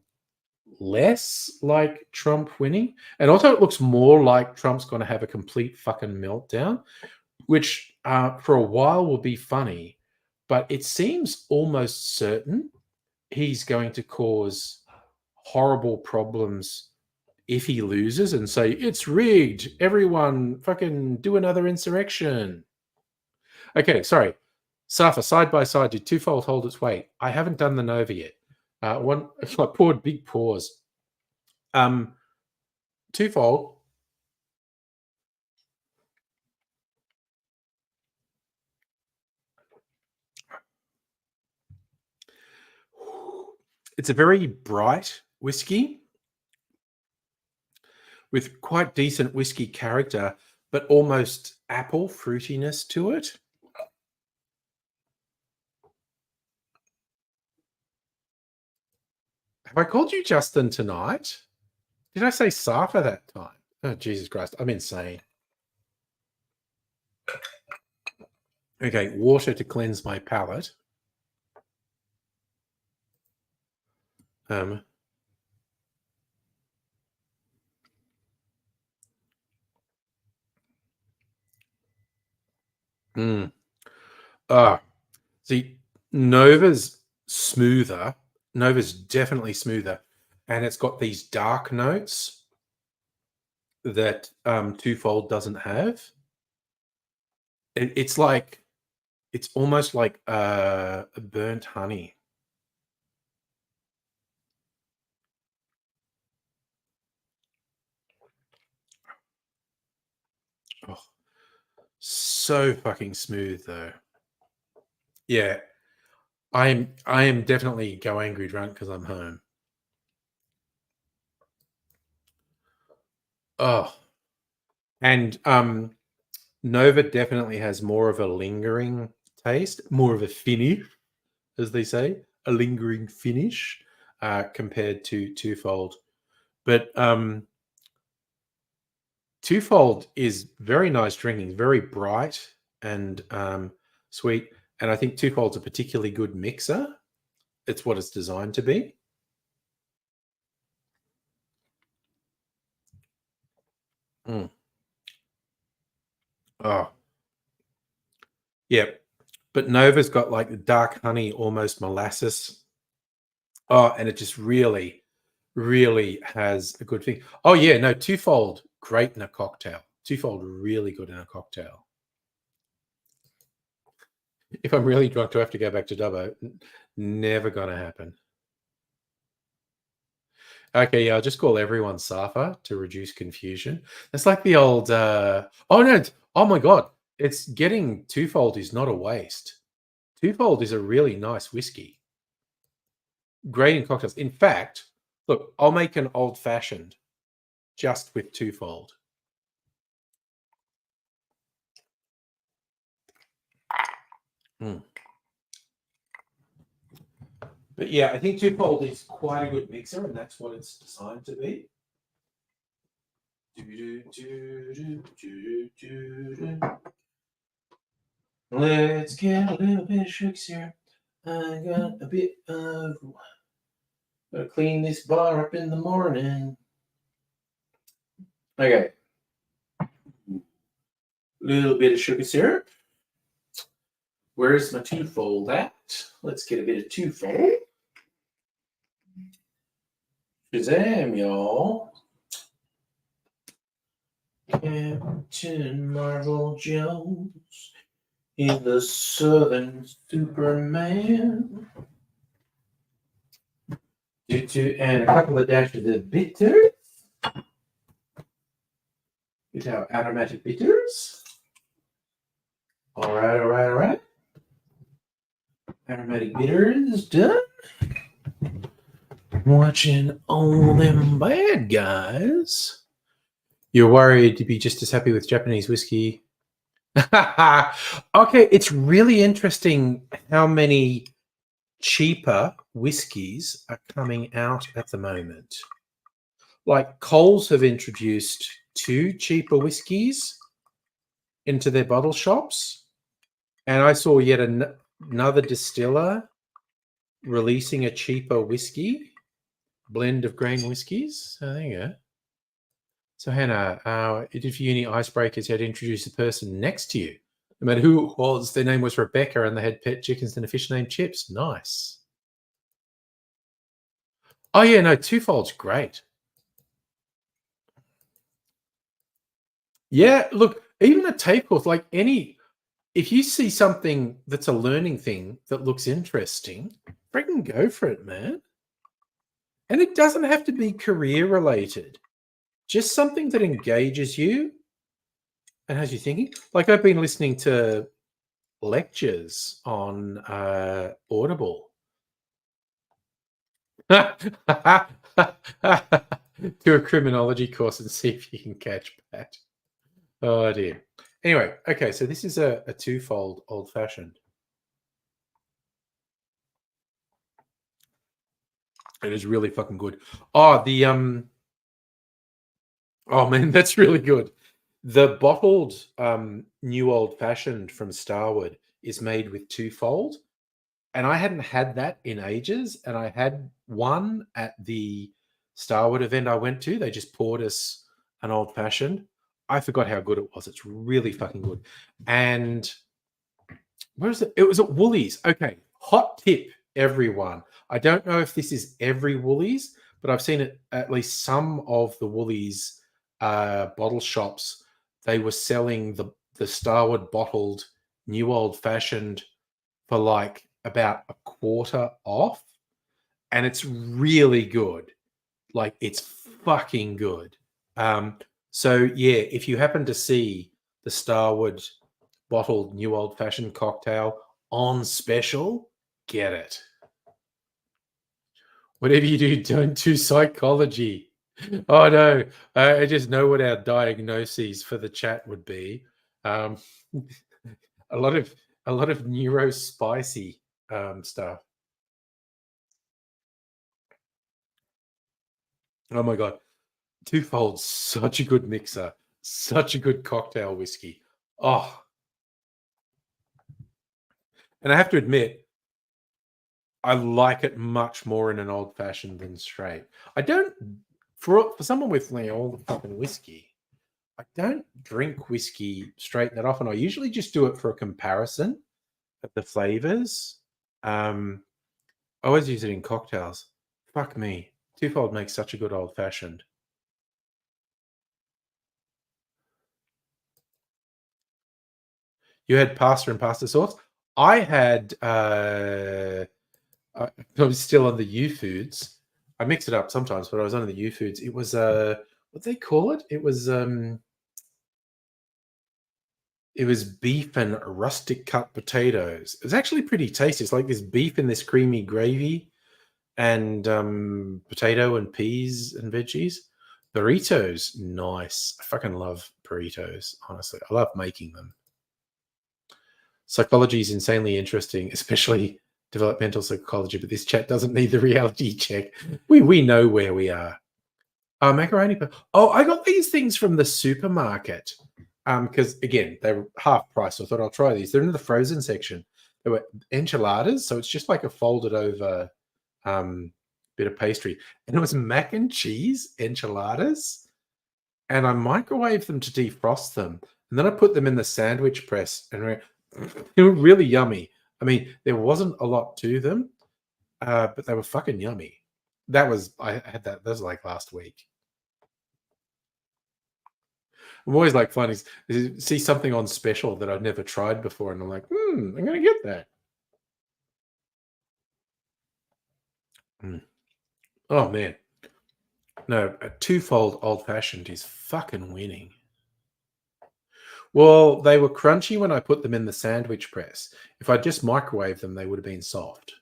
less like Trump winning. And also it looks more like Trump's going to have a complete fucking meltdown, which for a while will be funny, but it seems almost certain he's going to cause horrible problems if he loses and say it's rigged. Everyone fucking do another insurrection. Okay, sorry. Safa, side by side, did Twofold hold its weight? I haven't done the Nova yet. One, I poured big pause. Twofold. It's a very bright whiskey with quite decent whiskey character, but almost apple fruitiness to it. Have I called you Justin tonight? Did I say Safa that time? Oh, Jesus Christ. I'm insane. Okay, water to cleanse my palate. Um, mm, see, Nova's smoother. Nova's definitely smoother. And it's got these dark notes that Twofold doesn't have. It's like, it's almost like burnt honey. Oh. so fucking smooth though. Yeah. I am definitely go angry drunk because I'm home. Oh. And Nova definitely has more of a lingering taste, more of a finish, as they say, a lingering finish compared to Twofold. But Twofold is very nice drinking, very bright and sweet. And I think Twofold's a particularly good mixer. It's what it's designed to be. Mm. Oh, yeah. But Nova's got like the dark honey, almost molasses. Oh, and it just really, really has a good thing. Oh, yeah. No, Twofold, great in a cocktail. Twofold, really good in a cocktail. If I'm really drunk, do I have to go back to Dubbo? Never going to happen. Okay, yeah, I'll just call everyone Safa to reduce confusion. It's like the old, oh no, oh my God, it's getting Twofold is not a waste. Twofold is a really nice whiskey. Great in cocktails. In fact, look, I'll make an old fashioned just with Twofold. Mm. But yeah, I think Twofold is quite a good mixer, and that's what it's designed to be. Let's get a little bit of sugar syrup. I got a bit of. Gotta clean this bar up in the morning. Okay. Little bit of sugar syrup. Where's my Twofold at? Let's get a bit of Twofold. Shazam, y'all. Captain Marvel Jones in the Southern Superman. And a couple of dashes of bitters. Get our aromatic bitters. All right. Aromatic bitters done. Watching all them bad guys. You're worried to be just as happy with Japanese whiskey. Okay, it's really interesting how many cheaper whiskies are coming out at the moment. Like Coles have introduced 2 cheaper whiskies into their bottle shops, and I saw yet another distiller releasing a cheaper whiskey blend of grain whiskies. So there you go. So Hannah, if you any icebreakers, you had to introduce the person next to you, no matter who it was. Their name was Rebecca, and they had pet chickens and a fish named Chips. Nice. Oh yeah, no, Twofold's great. Yeah, look, even a tape course, like if you see something that's a learning thing that looks interesting, freaking go for it, man. And it doesn't have to be career related. Just something that engages you and has you thinking. Like I've been listening to lectures on Audible. To a criminology course and see if you can catch Pat. Oh dear. Anyway, okay, so this is a Twofold old fashioned. It is really fucking good. Oh, oh man, that's really good. The bottled new old fashioned from Starwood is made with Twofold, and I hadn't had that in ages. And I had one at the Starwood event I went to. They just poured us an old fashioned. I forgot how good it was. It's really fucking good. And where is it? It was at Woolies. Okay, hot tip, everyone. I don't know if this is every Woolies, but I've seen it at least some of the Woolies bottle shops. They were selling the Starwood bottled new old fashioned for like about a quarter off, and it's really good. Like it's fucking good. So yeah, if you happen to see the Starwood bottled new old-fashioned cocktail on special, get it. Whatever you do, don't do psychology. Oh no, I just know what our diagnoses for the chat would be. Um, a lot of neurospicy stuff. Oh my god, Twofold's such a good mixer, such a good cocktail whiskey. Oh, and I have to admit, I like it much more in an old fashioned than straight. I don't for someone with all the fucking whiskey. I don't drink whiskey straight that often. I usually just do it for a comparison of the flavors. I always use it in cocktails. Fuck me. Twofold makes such a good old fashioned. You had pasta and pasta sauce. I had I was still on the U Foods. I mix it up sometimes, but I was on the U Foods. It was what they call it? It was beef and rustic cut potatoes. It was actually pretty tasty. It's like this beef in this creamy gravy and potato and peas and veggies. Burritos, nice. I fucking love burritos, honestly. I love making them. Psychology is insanely interesting, especially developmental psychology, but this chat doesn't need the reality check. We know where we are. Macaroni. Oh, I got these things from the supermarket. Because again, they were half price. So I thought I'll try these. They're in the frozen section. They were enchiladas, so it's just like a folded over bit of pastry. And it was mac and cheese enchiladas. And I microwaved them to defrost them. And then I put them in the sandwich press and they were really yummy. I mean, there wasn't a lot to them, but they were fucking yummy. I had that was like last week. I'm always like finding see something on special that I've never tried before, and I'm like, I'm gonna get that. Oh man, no, a twofold old fashioned is fucking winning. Well, they were crunchy when I put them in the sandwich press. If I just microwaved them, they would have been soft.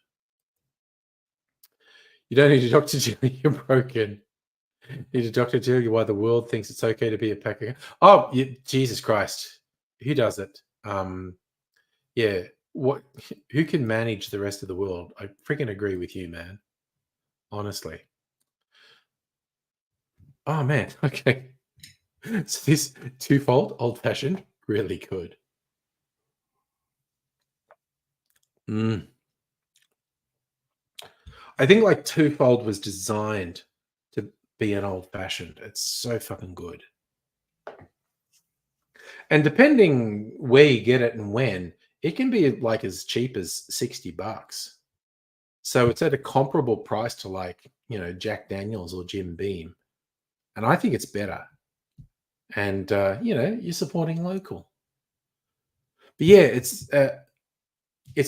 You don't need a doctor to tell you you're broken. You need a doctor to tell you why the world thinks it's okay to be a packer. Oh, Jesus Christ. Who does it? Yeah. What? Who can manage the rest of the world? I freaking agree with you, man. Honestly. Oh, man. Okay. So this twofold old fashioned, really good. I think like twofold was designed to be an old fashioned. It's so fucking good. And depending where you get it and when, it can be like as cheap as $60. So it's at a comparable price to like, Jack Daniels or Jim Beam. And I think it's better. And you're supporting local. But yeah, it's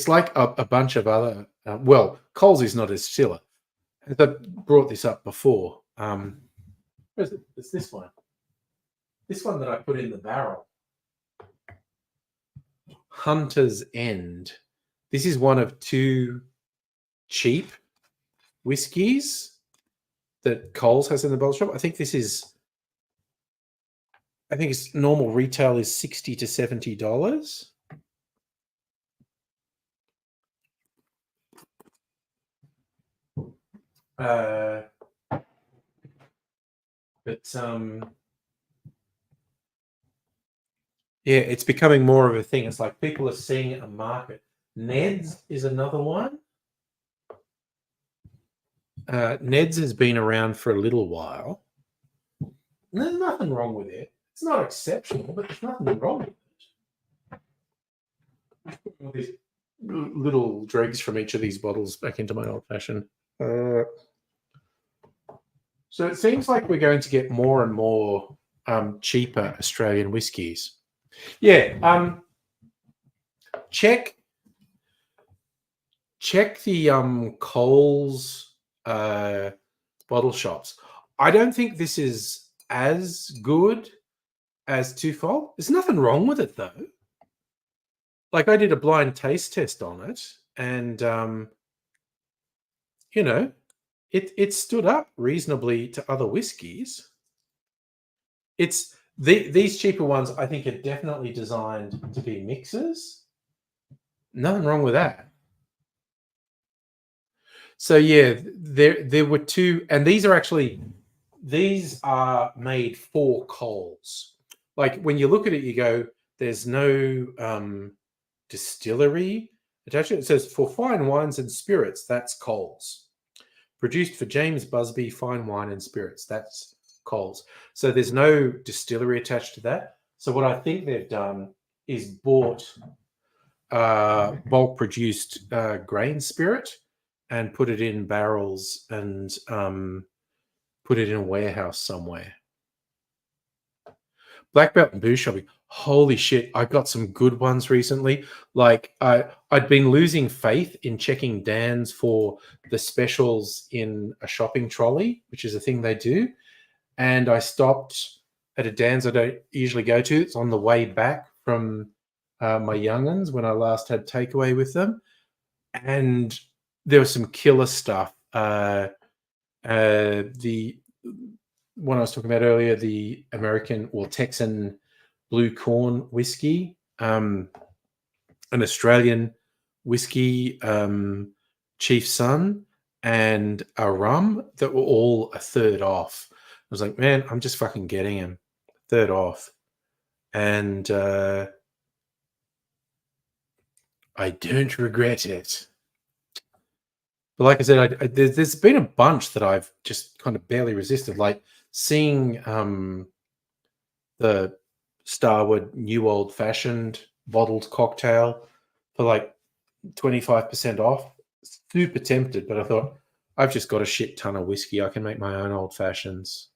like a bunch of other well, Coles is not as stellar. I brought this up before. Where is it? It's this one. This one that I put in the barrel. Hunter's End. This is one of two cheap whiskies that Coles has in the bottle shop. I think its normal retail is $60 to $70. Yeah, it's becoming more of a thing. It's like people are seeing a market. Ned's is another one. Ned's has been around for a little while. And there's nothing wrong with it. It's not exceptional, but there's nothing wrong with it. All these little dregs from each of these bottles back into my old fashioned. So it seems like we're going to get more and more cheaper Australian whiskies. Yeah. Check the Coles bottle shops. I don't think this is as good as twofold. There's nothing wrong with it though. like I did a blind taste test on it, and you know, it stood up reasonably to other whiskies. It's these cheaper ones, I think, are definitely designed to be mixers. Nothing wrong with that. So yeah, there were two, and these are made for Coles. Like when you look at it, you go, "There's no distillery attached." It says for fine wines and spirits, that's Coles. Produced for James Busby Fine Wine and Spirits, that's Coles. So there's no distillery attached to that. So what I think they've done is bought bulk produced grain spirit and put it in barrels and put it in a warehouse somewhere. Black belt and booze shopping. Holy shit! I got some good ones recently. Like I'd been losing faith in checking Dan's for the specials in a shopping trolley, which is a thing they do. And I stopped at a Dan's I don't usually go to. It's on the way back from my young'uns when I last had takeaway with them, and there was some killer stuff. The one I was talking about earlier, the American or Texan blue corn whiskey, an Australian whiskey, Chief Son, and a rum that were all a third off. I was like, man, I'm just fucking getting them third off. And I don't regret it. But like I said, there's been a bunch that I've just kind of barely resisted, like seeing the Starward New Old Fashioned bottled cocktail for like 25% off. Super tempted, but I thought I've just got a shit ton of whiskey. I can make my own old fashions.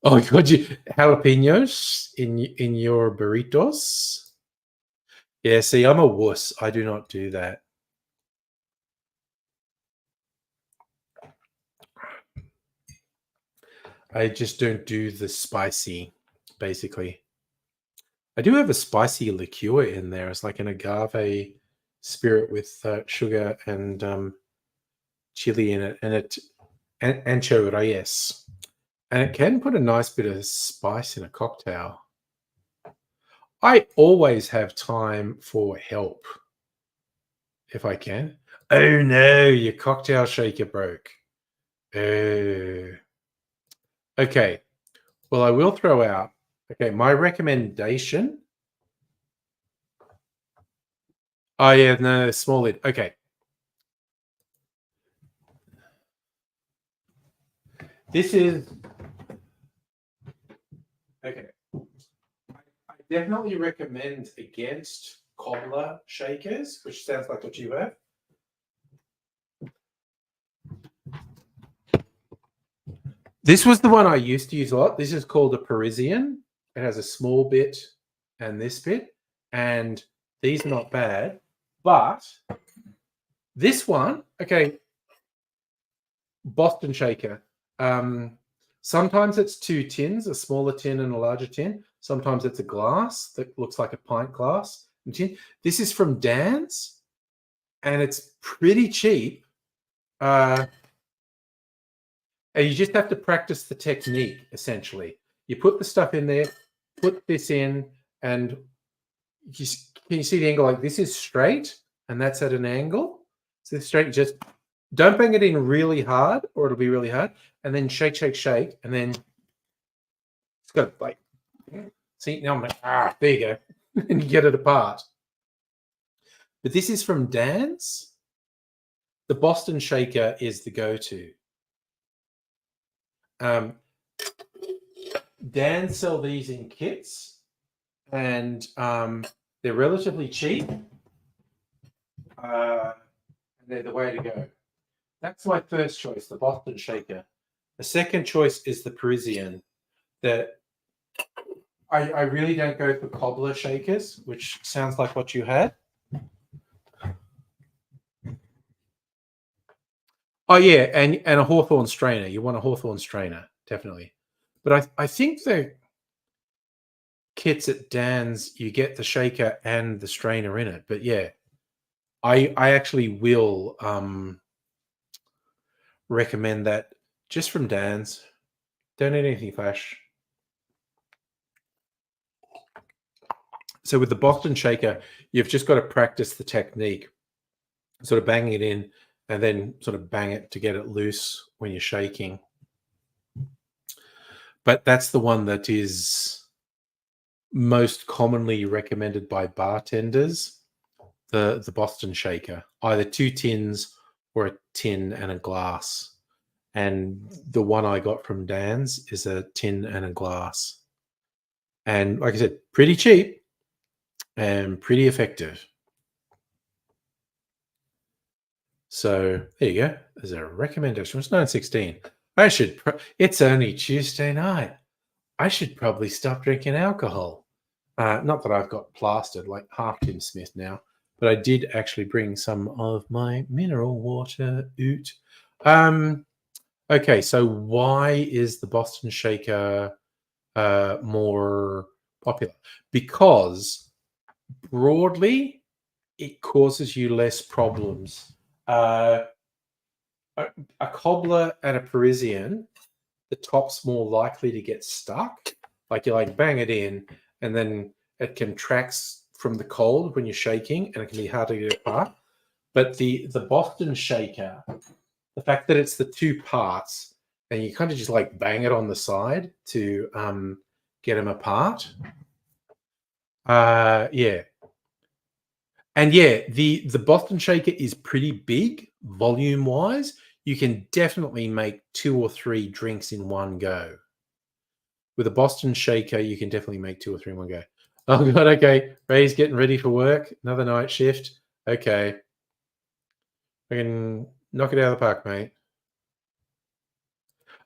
Oh god, you jalapenos in your burritos? Yeah, see, I'm a wuss. I do not do that. I just don't do the spicy, basically. I do have a spicy liqueur in there. It's like an agave spirit with sugar and chili in it, and ancho reyes, and it can put a nice bit of spice in a cocktail. I always have time for help if I can. Oh no, your cocktail shaker broke. Oh. Okay. Well, I will throw out. Okay, my recommendation. Oh yeah, no, small lid. Okay. This is okay. I definitely recommend against cobbler shakers, which sounds like what you have. This was the one I used to use a lot. This is called a Parisian. It has a small bit and this bit, and these are not bad. But this one, okay, Boston shaker. Sometimes it's two tins, a smaller tin and a larger tin. Sometimes it's a glass that looks like a pint glass. This is from Dan's, and it's pretty cheap. And you just have to practice the technique, essentially. You put the stuff in there, put this in, and can you see the angle? Like this is straight, and that's at an angle. So it's straight, just don't bang it in really hard, or it'll be really hard. And then shake, shake, shake, and then it's got like, see, now I'm like, there you go. And you get it apart. But this is from Dan's. The Boston shaker is the go-to. Dan sell these in kits, and they're relatively cheap. And they're the way to go. That's my first choice, the Boston shaker. The second choice is the Parisian. That I really don't go for cobbler shakers, which sounds like what you had. Oh yeah, and a Hawthorne strainer. You want a Hawthorne strainer, definitely. But I think the kits at Dan's, you get the shaker and the strainer in it. But yeah, I actually will recommend that just from Dan's. Don't need anything flash. So with the Boston shaker, you've just got to practice the technique, sort of bang it in and then sort of bang it to get it loose when you're shaking. But that's the one that is most commonly recommended by bartenders, the Boston shaker, either 2 tins or a tin and a glass. And the one I got from Dan's is a tin and a glass. And like I said, pretty cheap and pretty effective. So there you go. There's a recommendation. It's 9:16. It's only Tuesday night. I should probably stop drinking alcohol. Not that I've got plastered like half Tim Smith now, but I did actually bring some of my mineral water out. Okay, so why is the Boston Shaker more popular? Because broadly, it causes you less problems. A cobbler and a Parisian, the top's more likely to get stuck. Like you bang it in, and then it contracts from the cold when you're shaking, and it can be hard to get apart. But the Boston Shaker, the fact that it's the 2 parts, and you kind of just bang it on the side to get them apart. Yeah. And yeah, the Boston Shaker is pretty big volume wise. You can definitely make 2 or 3 drinks in one go. With a Boston Shaker, you can definitely make 2 or 3 in one go. Oh god, okay. Ray's getting ready for work. Another night shift. Okay. I can knock it out of the park, mate.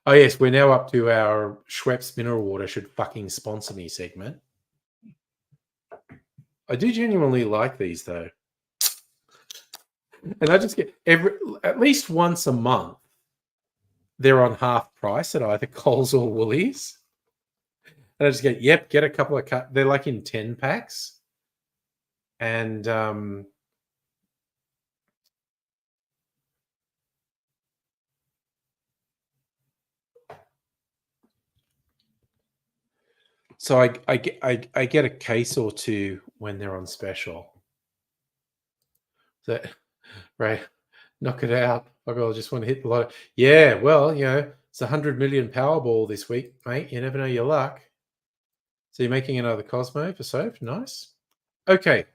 Oh yes, we're now up to our Schweppes mineral water should fucking sponsor me segment. I do genuinely like these though. And I just get at least once a month, they're on half price at either Coles or Woolies. And I just get a couple of they're like in 10 packs. And so I get a case or 2 when they're on special. So right, knock it out. I just want to hit the lotto. Yeah, well, it's 100 million Powerball this week, mate. You never know your luck. So you're making another Cosmo for Soph. Nice. Okay.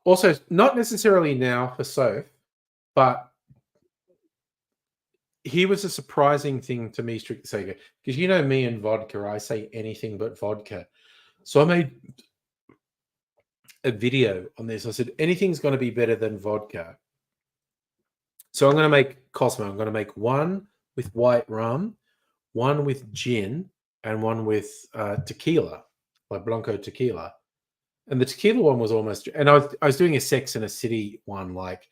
Also, not necessarily now for Soph, but here was a surprising thing to me, strictly speaking, because me and vodka, I say anything but vodka. So I made a video on this. I said, anything's going to be better than vodka. So I'm going to make Cosmo. I'm going to make one with white rum, one with gin, and one with tequila, like Blanco tequila. And the tequila one was almost, and I was doing a Sex and a City one, like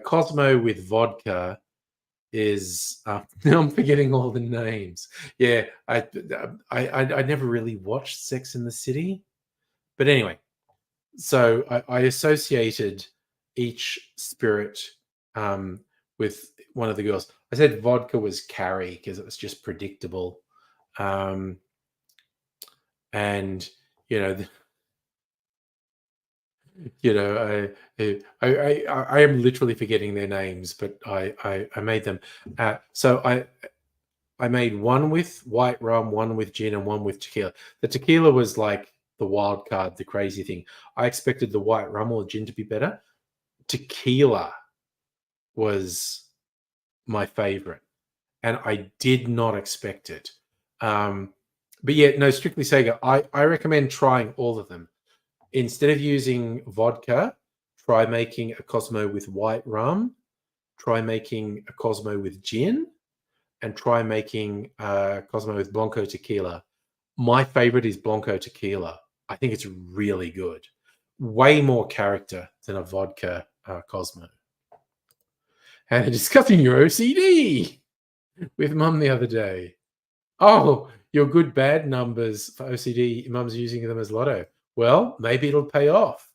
Cosmo with vodka is, now I'm forgetting all the names. Yeah, I never really watched Sex and the City. But anyway, so I associated each spirit with one of the girls. I said vodka was Carrie because it was just predictable. And, I am literally forgetting their names, but I made them. So I made one with white rum, one with gin, and one with tequila. The tequila was like the wild card, the crazy thing. I expected the white rum or gin to be better. Tequila was my favorite, and I did not expect it. But yeah, no, strictly Sega, I recommend trying all of them. Instead of using vodka, try making a Cosmo with white rum, try making a Cosmo with gin, and try making a Cosmo with Blanco tequila. My favorite is Blanco tequila. I think it's really good. Way more character than a vodka Cosmo. And discussing your OCD with Mum the other day. Oh, your good bad numbers for OCD, mum's using them as lotto. Well, maybe it'll pay off.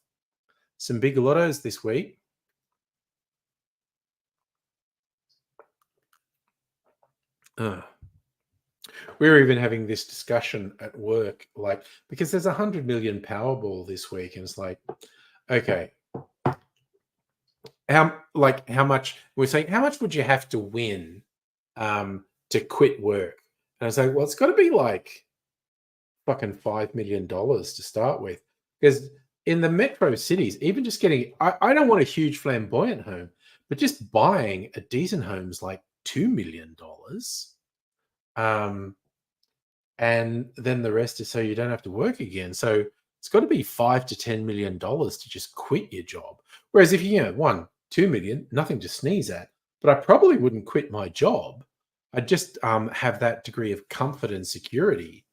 Some big lottos this week. Uh, we were even having this discussion at work, like, because there's 100 million Powerball this week, and it's like, okay, how much we're saying, how much would you have to win to quit work? And I was like, well, it's got to be like fucking $5 million to start with, because in the metro cities, even just getting, I don't want a huge flamboyant home, but just buying a decent home is like $2 million. And then the rest is so you don't have to work again. So it's got to be $5 to $10 million to just quit your job. Whereas if you, 2 million, nothing to sneeze at. But I probably wouldn't quit my job. I'd just have that degree of comfort and security,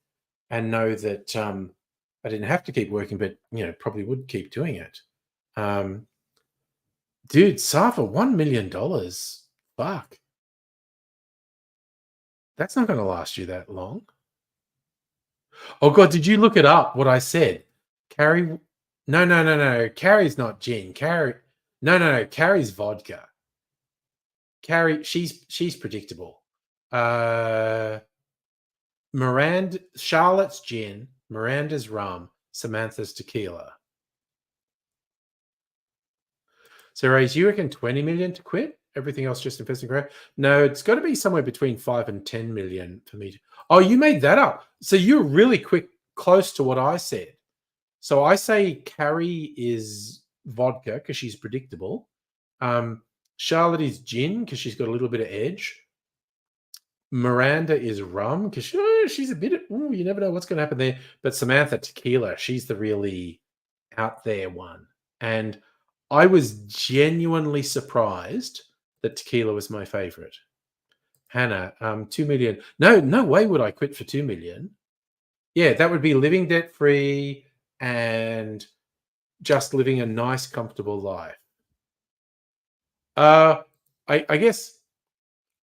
and know that I didn't have to keep working, but probably would keep doing it. Dude, Safa, $1 million. Fuck, that's not going to last you that long. Oh God, did you look it up? What I said, Carrie? No, no, no, no. Carrie's not gin. Carrie, no. Carrie's vodka. Carrie, she's predictable. Charlotte's gin, Miranda's rum, Samantha's tequila. So, Ray's, you reckon 20 million to quit? Everything else just invest in growth? No, it's got to be somewhere between 5 and 10 million for me. Oh, you made that up. So you're really close to what I said. So I say Carrie is vodka because she's predictable. Charlotte is gin because she's got a little bit of edge. Miranda is rum because she's a bit. You never know what's going to happen there. But Samantha, tequila. She's the really out there one. And I was genuinely surprised that tequila was my favorite. Hannah, 2 million. No way would I quit for 2 million. Yeah, that would be living debt free and just living a nice, comfortable life. I guess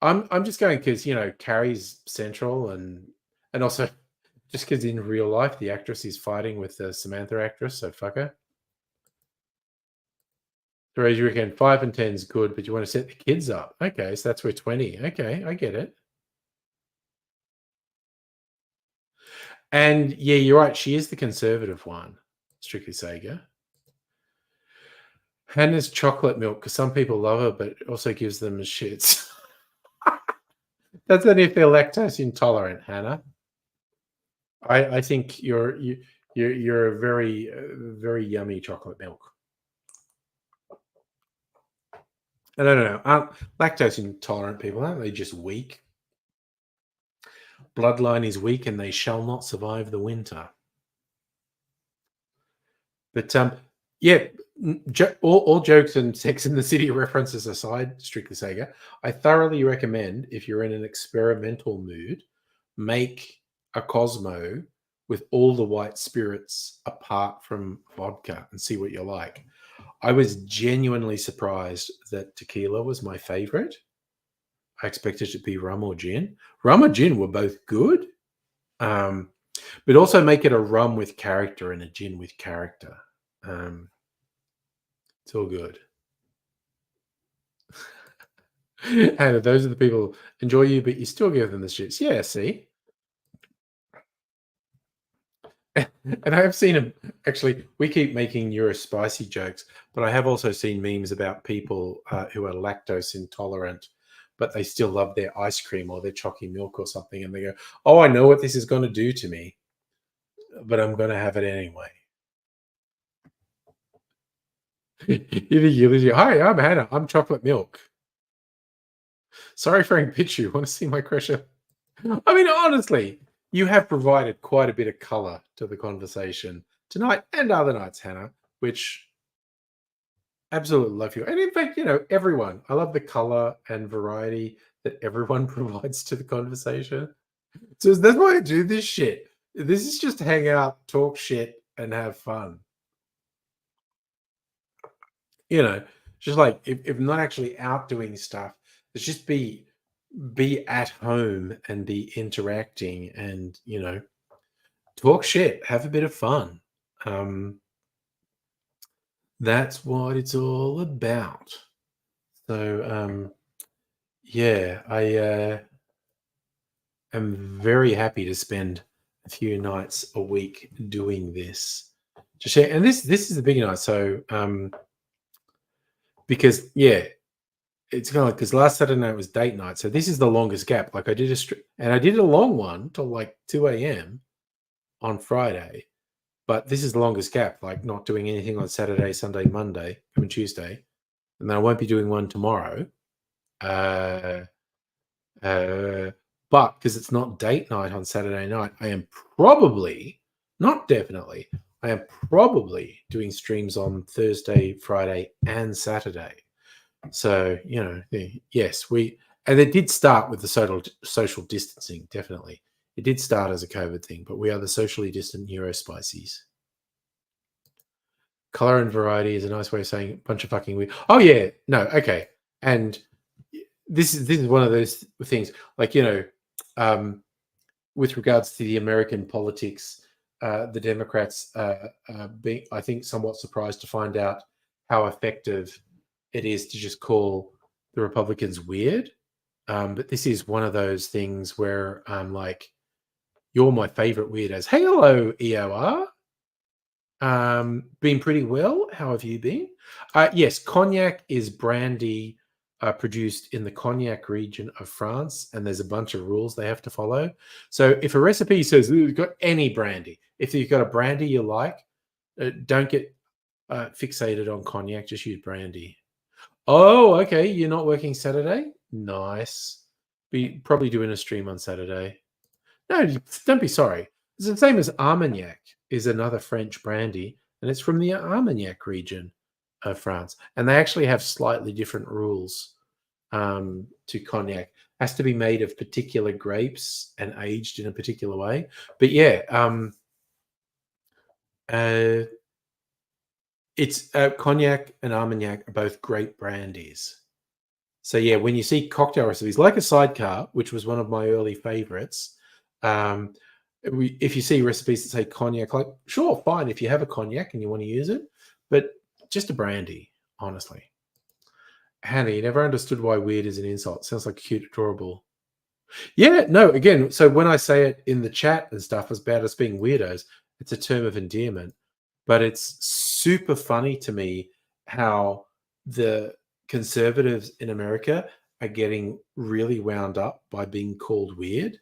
I'm just going because Carrie's central, and also just because in real life the actress is fighting with the Samantha actress, so fuck her. Therese, you reckon 5 and 10 is good, but you want to set the kids up. Okay, so that's where 20. Okay, I get it. And yeah, you're right. She is the conservative one, Strictly Sega. Hannah's chocolate milk, because some people love her, but it also gives them shits. That's only if they're lactose intolerant, Hannah. I think you're a very very yummy chocolate milk. No. Aren't lactose intolerant people, aren't they just weak? Bloodline is weak and they shall not survive the winter. But yeah, all jokes and Sex in the City references aside, Strictly Sega, I thoroughly recommend, if you're in an experimental mood, make a Cosmo with all the white spirits apart from vodka and see what you like. I was genuinely surprised that tequila was my favorite. I expected it to be rum or gin. Rum or gin were both good, but also make it a rum with character and a gin with character. It's all good. And those are the people enjoy you, but you still give them the shits. Yeah, see. And I have seen them. Actually, we keep making neurospicy jokes, but I have also seen memes about people who are lactose intolerant, but they still love their ice cream or their chalky milk or something, and they go, "Oh, I know what this is going to do to me, but I'm going to have it anyway." Hi, I'm Hannah. I'm chocolate milk. Sorry, Frank Pichu. Want to see my crusher? I mean, honestly, you have provided quite a bit of color to the conversation tonight and other nights, Hannah, which absolutely love you. And in fact, everyone, I love the color and variety that everyone provides to the conversation. So that's why I do this shit. This is just hang out, talk shit, and have fun. Just like if not actually out doing stuff, let's just be be at home and be interacting and, talk shit, have a bit of fun. That's what it's all about. So, yeah, I am very happy to spend a few nights a week doing this to share. And this is the big night. So, because yeah, it's kind of like because last Saturday night was date night, so this is the longest gap. Like I did and I did a long one till like 2 a.m. on Friday, but this is the longest gap. Like not doing anything on Saturday, Sunday, Monday, and Tuesday, and then I won't be doing one tomorrow. Uh, but because it's not date night on Saturday night, I am probably, not definitely, I am probably doing streams on Thursday, Friday, and Saturday. So, yes, and it did start with the social distancing, definitely. It did start as a COVID thing, but we are the socially distant neurospices. Color and variety is a nice way of saying a bunch of fucking weird. Oh yeah, no, okay. And this is one of those things, like with regards to the American politics, the Democrats being, I think, somewhat surprised to find out how effective it is to just call the Republicans weird. But this is one of those things where I'm like, you're my favorite weirdos. Hey, hello, EOR. Been pretty well. How have you been? Yes, cognac is brandy produced in the cognac region of France, and there's a bunch of rules they have to follow. So if a recipe says you've got any brandy, if you've got a brandy you like, don't get fixated on cognac. Just use brandy. Oh, okay. You're not working Saturday? Nice. Be probably doing a stream on Saturday. No, don't be sorry. It's the same as Armagnac is another French brandy, and it's from the Armagnac region of France. And they actually have slightly different rules to cognac. Has to be made of particular grapes and aged in a particular way. But yeah, it's cognac and Armagnac are both great brandies. So yeah, when you see cocktail recipes like a sidecar, which was one of my early favorites, if you see recipes that say cognac, like sure, fine if you have a cognac and you want to use it, but just a brandy, honestly. Hannah, you never understood why weird is an insult. Sounds like cute, adorable. Yeah, no, again, so when I say it in the chat and stuff about us being weirdos, it's a term of endearment. But it's super funny to me how the conservatives in America are getting really wound up by being called weird.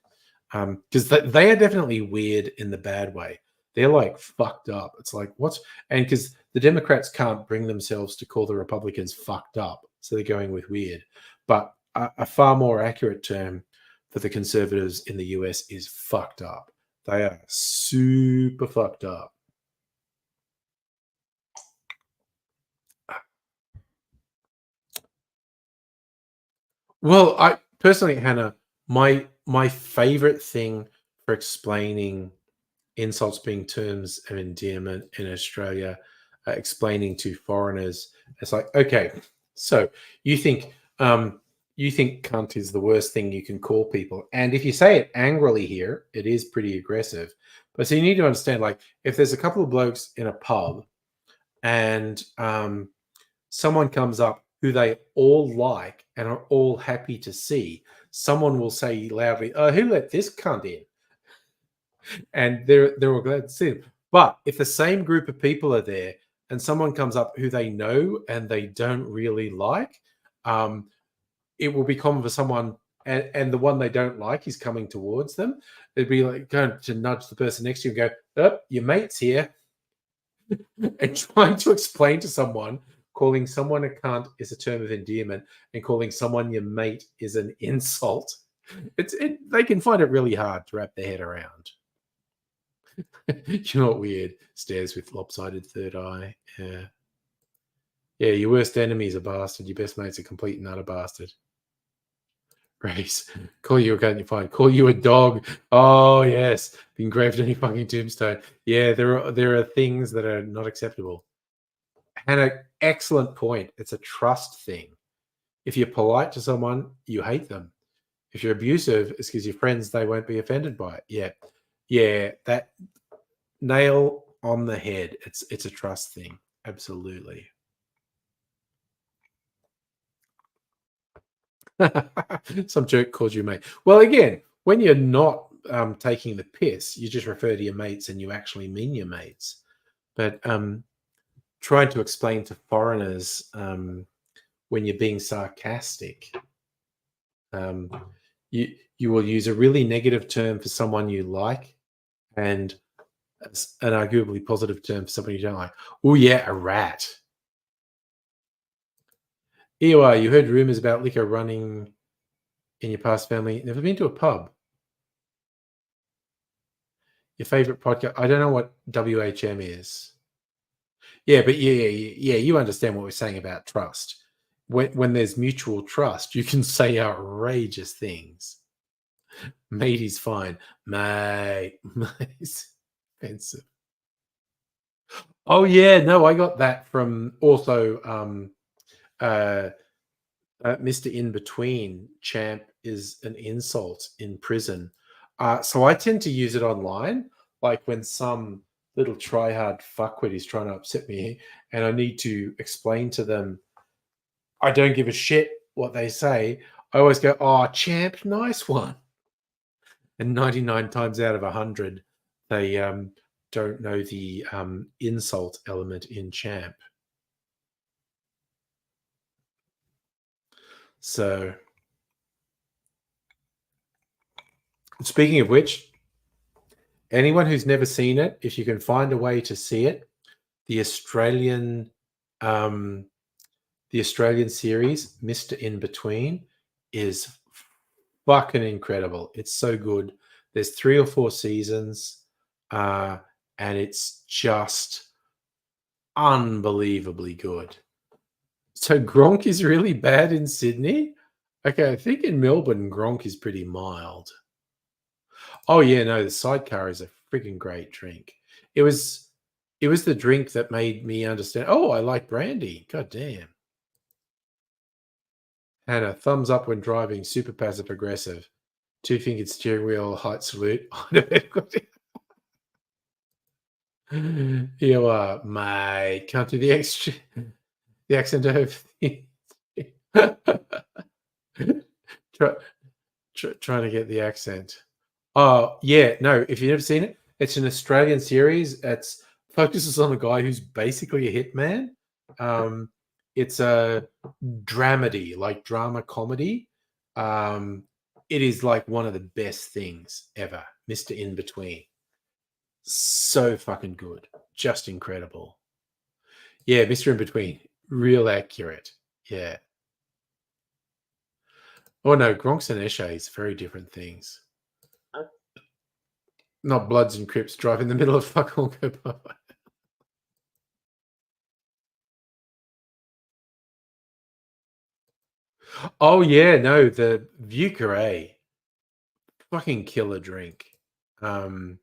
Because they are definitely weird in the bad way. They're like fucked up. It's like, what's, and because the Democrats can't bring themselves to call the Republicans fucked up. So they're going with weird. But a far more accurate term for the conservatives in the US is fucked up. They are super fucked up. Well, I personally, Hannah, my favorite thing for explaining insults being terms of endearment in Australia, explaining to foreigners, it's like, okay, so you think you think cunt is the worst thing you can call people, and if you say it angrily here, it is pretty aggressive. But so you need to understand, like, if there's a couple of blokes in a pub and someone comes up who they all like and are all happy to see, someone will say loudly, "Oh, who let this cunt in?" And they're all glad to see him. But if the same group of people are there and someone comes up who they know and they don't really like, it will be common for someone, and the one they don't like is coming towards them. They'd be like going to nudge the person next to you and go, "Oh, your mate's here," and trying to explain to someone calling someone a cunt is a term of endearment and calling someone your mate is an insult. They can find it really hard to wrap their head around. You're not weird. Stares with lopsided third eye. Yeah. Yeah, your worst enemy is a bastard. Your best mate's a complete and utter bastard. Grace. Call you a cunt, you're fine. Call you a dog. Oh yes. Engraved on your fucking tombstone. Yeah, there are things that are not acceptable. And an excellent point. It's a trust thing. If you're polite to someone, you hate them. If you're abusive, it's because your friends, they won't be offended by it. Yeah. Yeah. That nail on the head. It's a trust thing. Absolutely. Some jerk calls you mate. Well, again, when you're not taking the piss, you just refer to your mates and you actually mean your mates. But trying to explain to foreigners when you're being sarcastic, um, you will use a really negative term for someone you like and an arguably positive term for someone you don't like. Oh yeah, a rat. EOR, you heard rumors about liquor running in your past family. Never been to a pub. Your favorite podcast? I don't know what WHM is. Yeah, but yeah, you understand what we're saying about trust. When there's mutual trust, you can say outrageous things. Mate is fine. Mate, mate's offensive. Oh yeah, no, I got that from also uh, Mr. In Between. Champ is an insult in prison. So I tend to use it online, like when some little tryhard fuckwit is trying to upset me, and I need to explain to them I don't give a shit what they say. I always go, "Oh, champ, nice one." And 99 times out of 100, they don't know the insult element in champ. So, speaking of which, anyone who's never seen it, if you can find a way to see it, the Australian um, the Australian series, Mr. In Between, is fucking incredible. It's so good. There's 3 or 4 seasons, uh, and it's just unbelievably good. So Gronk is really bad in Sydney? Okay, I think in Melbourne, Gronk is pretty mild. Oh yeah, no, the sidecar is a freaking great drink. It was the drink that made me understand, oh, I like brandy. God damn. Had a thumbs up when driving, super passive aggressive. Two-fingered steering wheel, height salute. You are, mate. Can't do the extra, the accent over try, trying to get the accent. Oh yeah, no. If you've never seen it, it's an Australian series. It's focuses on a guy who's basically a hitman. Um, it's a dramedy, like drama comedy. Um, it is like one of the best things ever. Mister In Between, so fucking good, just incredible. Yeah, Mister In Between, real accurate. Yeah. Oh no, Gronks and Eshays, very different things. Not Bloods and Crips drive in the middle of fuck all go by. Oh yeah, no, the Vieux Carré, fucking killer drink. Um,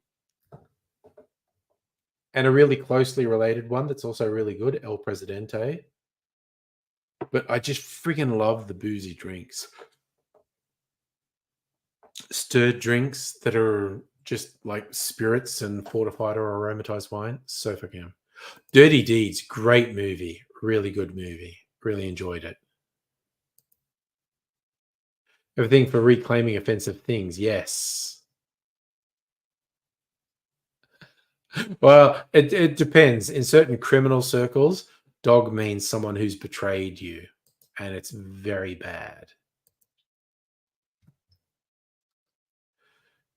and a really closely related one that's also really good, El Presidente. But I just freaking love the boozy drinks. Stirred drinks that are just like spirits and fortified or aromatized wine. So fucking. Dirty Deeds, great movie. Really good movie. Really enjoyed it. Everything for reclaiming offensive things. Yes. Well, it depends. In certain criminal circles, dog means someone who's betrayed you, and it's very bad.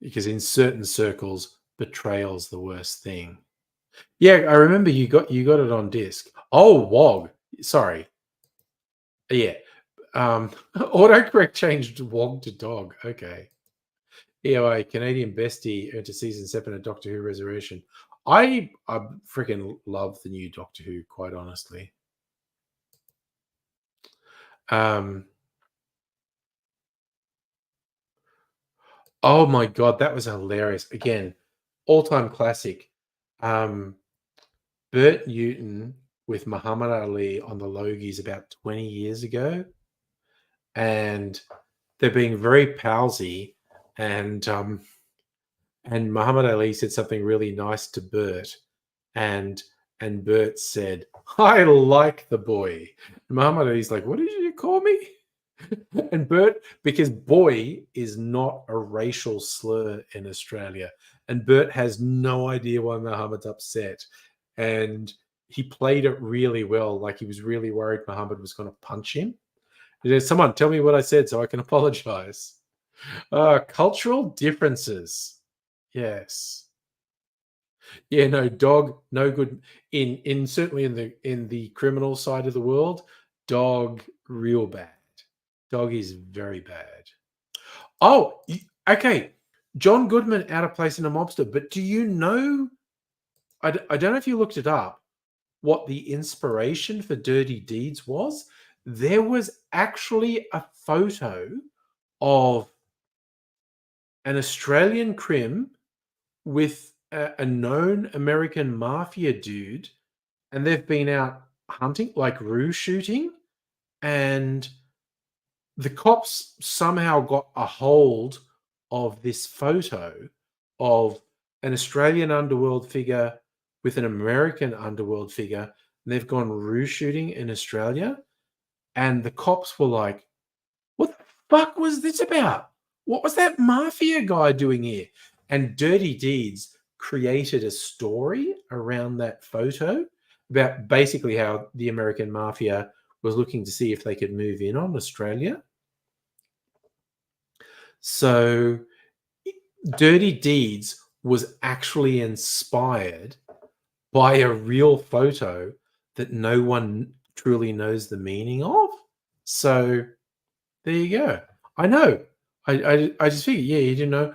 Because in certain circles, betrayal's the worst thing. Yeah, I remember you got it on disc. Oh, WOG. Sorry. Yeah. Autocorrect changed WOG to dog. Okay. EOA Canadian Bestie into season 7 of Doctor Who Resurrection. I freaking love the new Doctor Who, quite honestly. Um, oh my god, that was hilarious. Again, all-time classic. Um, Bert Newton with Muhammad Ali on the Logies about 20 years ago. And they're being very palsy, and Muhammad Ali said something really nice to Bert, and Bert said, "I like the boy." And Muhammad Ali's like, "What did you call me?" And Bert, because boy is not a racial slur in Australia, and Bert has no idea why Muhammad's upset, and he played it really well. Like he was really worried Muhammad was going to punch him. He said, "Someone tell me what I said so I can apologize." Cultural differences. Yes. Yeah, no, dog, no good in certainly in the criminal side of the world, dog real bad. Dog is very bad. Oh, okay. John Goodman out of place in a mobster, but do you know I don't know if you looked it up, what the inspiration for Dirty Deeds was? There was actually a photo of an Australian crim with a known American mafia dude, and they've been out hunting, like roo shooting, and the cops somehow got a hold of this photo of an Australian underworld figure with an American underworld figure. And they've gone roo shooting in Australia, and the cops were like, "What the fuck was this about? What was that mafia guy doing here?" And Dirty Deeds created a story around that photo about basically how the American mafia was looking to see if they could move in on Australia. So Dirty Deeds was actually inspired by a real photo that no one truly knows the meaning of. So there you go. I know. I just figured, yeah, you didn't know.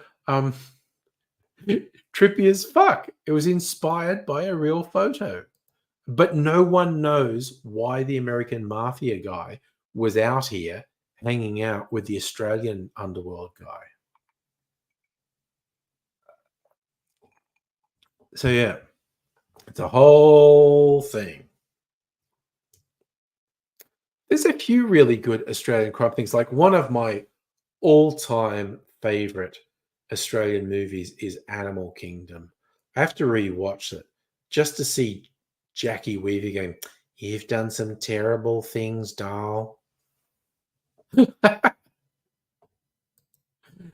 Trippy as fuck. It was inspired by a real photo. But no one knows why the American mafia guy was out here hanging out with the Australian underworld guy. So yeah, it's a whole thing. There's a few really good Australian crime things. Like one of my all-time favorite Australian movies is Animal Kingdom. I have to rewatch it just to see Jackie Weaver going, "You've done some terrible things, doll."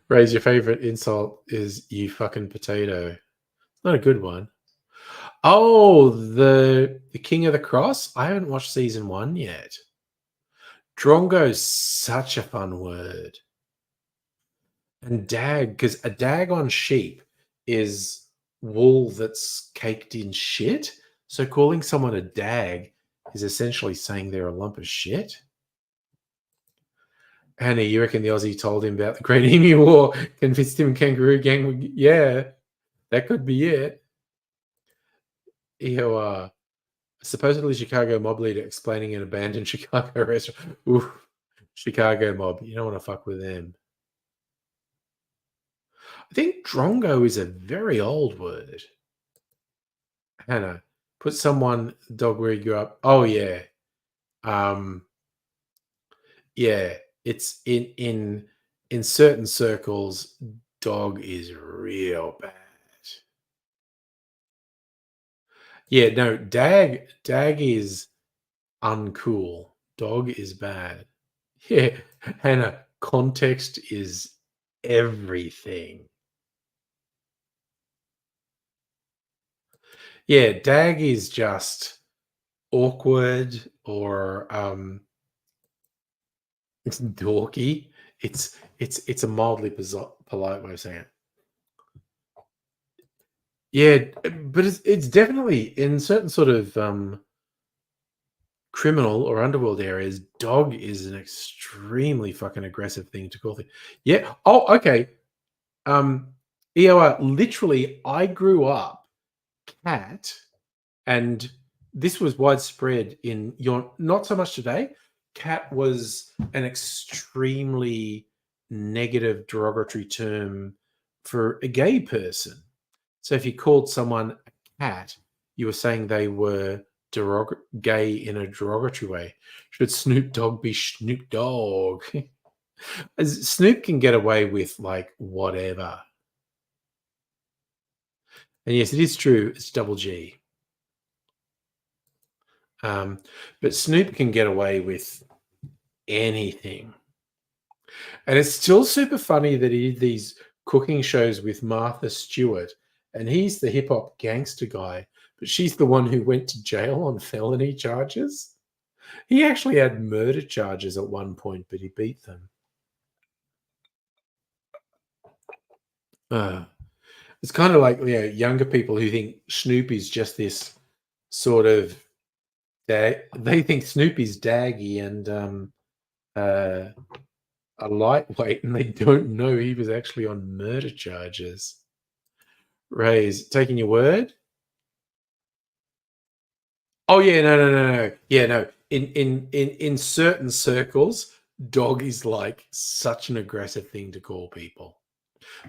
Ray's your favorite insult is "you fucking potato." It's not a good one. Oh, the King of the Cross. I haven't watched season 1 yet. Drongo's such a fun word. And dag, because a dag on sheep is wool that's caked in shit. So calling someone a dag is essentially saying they're a lump of shit. Hannah, you reckon the Aussie told him about the Great Emu War, convinced him Kangaroo Gang would, yeah, that could be it. Supposedly Chicago mob leader explaining an abandoned Chicago restaurant. Oof, Chicago mob. You don't want to fuck with them. I think drongo is a very old word. Hannah, put someone dog where you grew up. Oh yeah. Um yeah, it's in certain circles, dog is real bad. Yeah, no, dag is uncool. Dog is bad. Yeah, Hannah, context is everything. Yeah, dag is just awkward or it's dorky. It's a mildly polite way of saying it. Yeah, but it's definitely in certain sort of criminal or underworld areas, dog is an extremely fucking aggressive thing to call things. Yeah. Oh, okay. EOR, literally, I grew up cat, and this was widespread in your not so much today. Cat was an extremely negative derogatory term for a gay person. So if you called someone a cat, you were saying they were gay in a derogatory way. Should Snoop Dogg be Snoop Dogg? Snoop can get away with like whatever. And yes, it is true. It's double G. Um, but Snoop can get away with anything. And it's still super funny that he did these cooking shows with Martha Stewart, and he's the hip hop gangster guy, but she's the one who went to jail on felony charges. He actually had murder charges at one point, but he beat them. Uh, it's kind of like, younger people who think Snoop is just this sort of they think Snoopy's daggy and uh, a lightweight, and they don't know he was actually on murder charges. Ray's taking your word. Oh yeah, no. Yeah, no. In certain circles, dog is like such an aggressive thing to call people,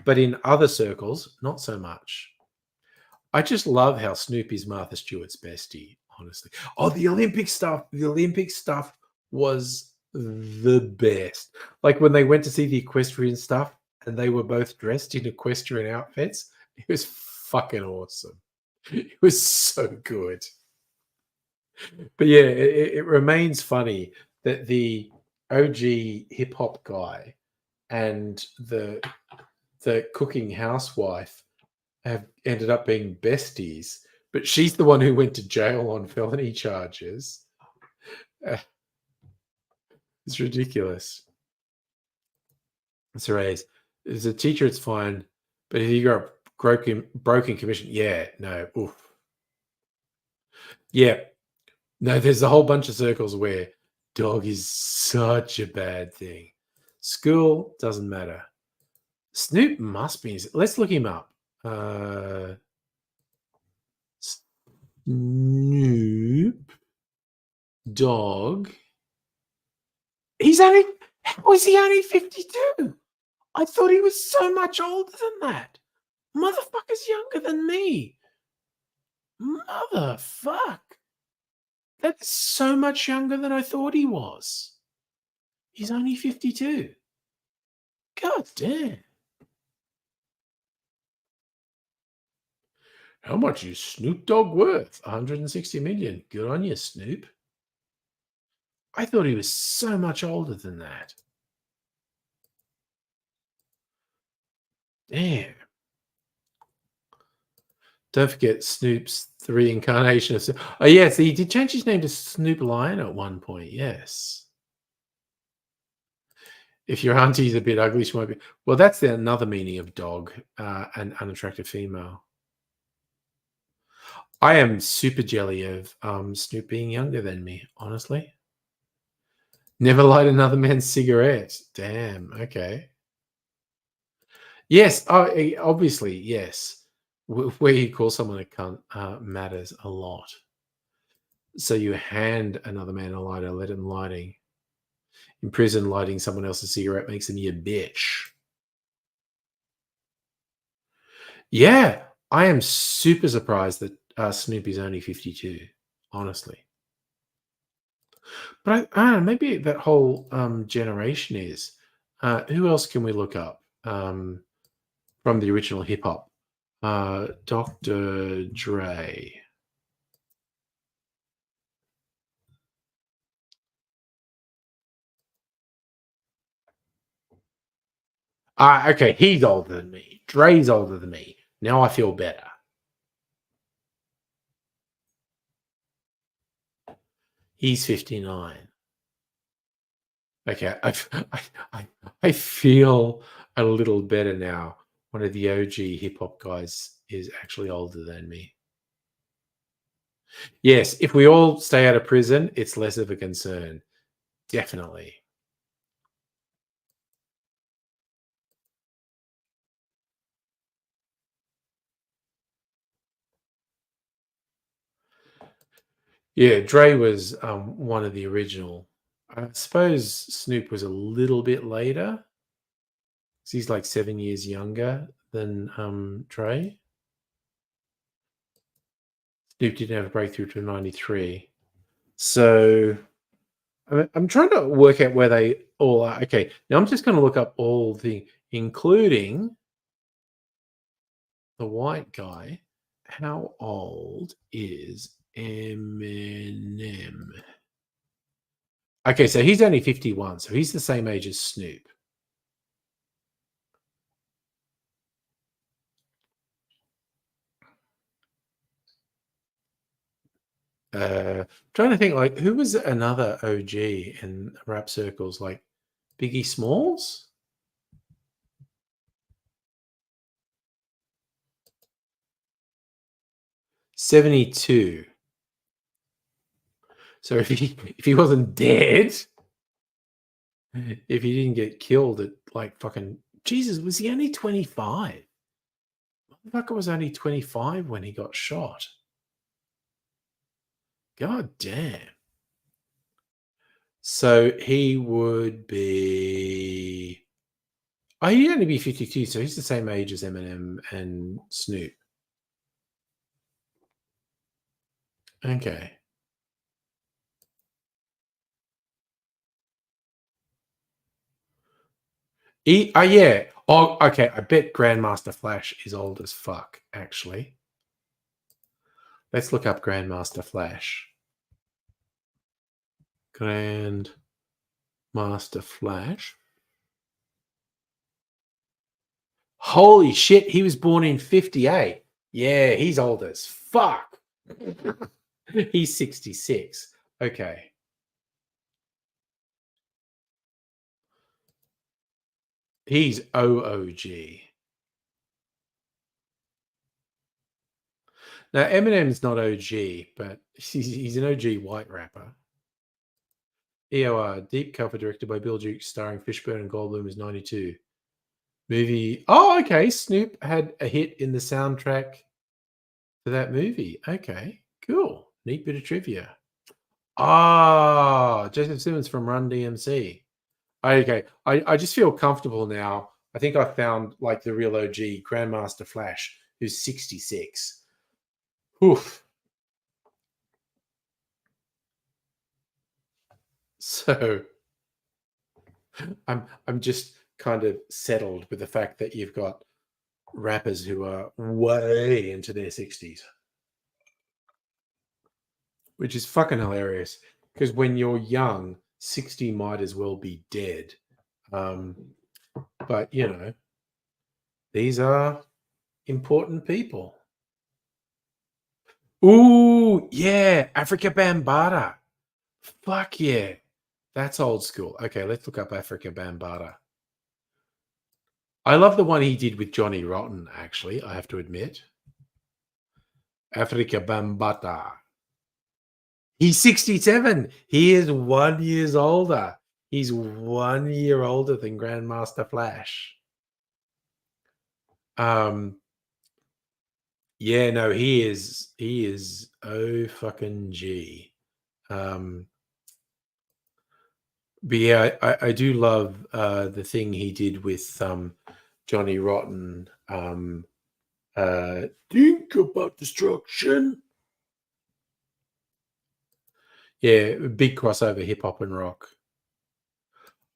but in other circles, not so much. I just love how Snoop is Martha Stewart's bestie, honestly. Oh, the Olympic stuff. The Olympic stuff was the best. Like when they went to see the equestrian stuff and they were both dressed in equestrian outfits. It was fucking awesome. It was so good. But yeah, it remains funny that the OG hip hop guy and the cooking housewife have ended up being besties, but she's the one who went to jail on felony charges. Uh, it's ridiculous. It's raised. As a teacher, it's fine, but if you got a broken commission, yeah, no, oof. Yeah, no, there's a whole bunch of circles where dog is such a bad thing. School doesn't matter. Snoop must be. Let's look him up. Snoop Dogg. He's only. How is he only 52? I thought he was so much older than that. Motherfucker's younger than me. Motherfuck. That's so much younger than I thought he was. He's only 52. God damn. How much is Snoop Dogg worth? 160 million. Good on you, Snoop. I thought he was so much older than that. Damn. Don't forget Snoop's the reincarnation of. Oh, yes, he did change his name to Snoop Lion at one point. Yes. If your auntie's a bit ugly, she might be. Well, that's another meaning of dog, an unattractive female. I am super jelly of Snoop being younger than me, honestly. Never light another man's cigarette. Damn. Okay. Yes. Oh, obviously, yes. Where you call someone a cunt matters a lot. So you hand another man a lighter, let him lighting. In prison, lighting someone else's cigarette makes him your bitch. Yeah, I am super surprised that Snoop is only 52, honestly. But I don't know, maybe that whole generation is. Who else can we look up from the original hip hop? Dr. Dre. Okay, he's older than me. Dre's older than me. Now I feel better. He's 59. Okay, I feel a little better now. One of the OG hip hop guys is actually older than me. Yes, if we all stay out of prison, it's less of a concern. Definitely. Yeah, Dre was one of the original. I suppose Snoop was a little bit later. 'Cause he's like 7 years younger than Dre. Snoop didn't have a breakthrough till 93. So I'm trying to work out where they all okay. Now I'm just going to look up all including the white guy. How old is Eminem? Okay, so he's only 51, so he's the same age as Snoop. Trying to think, like, who was another OG in rap circles, like Biggie Smalls? '72. So if he wasn't dead, if he didn't get killed at like fucking Jesus, was he only 25? Motherfucker was only 25 when he got shot. God damn. So he would be. Oh, he'd only be 52, so he's the same age as Eminem and Snoop. Okay. Yeah. Oh, okay. I bet Grandmaster Flash is old as fuck, actually. Let's look up Grandmaster Flash. Grandmaster Flash. Holy shit, he was born in 58. Yeah, he's old as fuck. He's 66. Okay. He's OOG. Now, Eminem's not OG, but he's an OG white rapper. EOR, deep cover directed by Bill Duke, starring Fishburne and Goldblum, is 92. Movie. Oh, okay. Snoop had a hit in the soundtrack for that movie. Okay, cool. Neat bit of trivia. Ah, Joseph Simmons from Run DMC. Okay, I just feel comfortable now. I think I found like the real OG, Grandmaster Flash, who's 66. Oof. So I'm just kind of settled with the fact that you've got rappers who are way into their 60s, which is fucking hilarious. Because when you're young, 60 might as well be dead. But you know, these are important people. Ooh, yeah, Africa Bambaataa. Fuck yeah. That's old school. Okay, let's look up Africa Bambaataa. I love the one he did with Johnny Rotten, actually, I have to admit. Africa Bambaataa. He's 67. He is 1 year older. He's 1 year older than Grandmaster Flash. Yeah, no, he is oh fucking G. But yeah, I do love the thing he did with Johnny Rotten. Think about destruction. Yeah, big crossover hip hop and rock.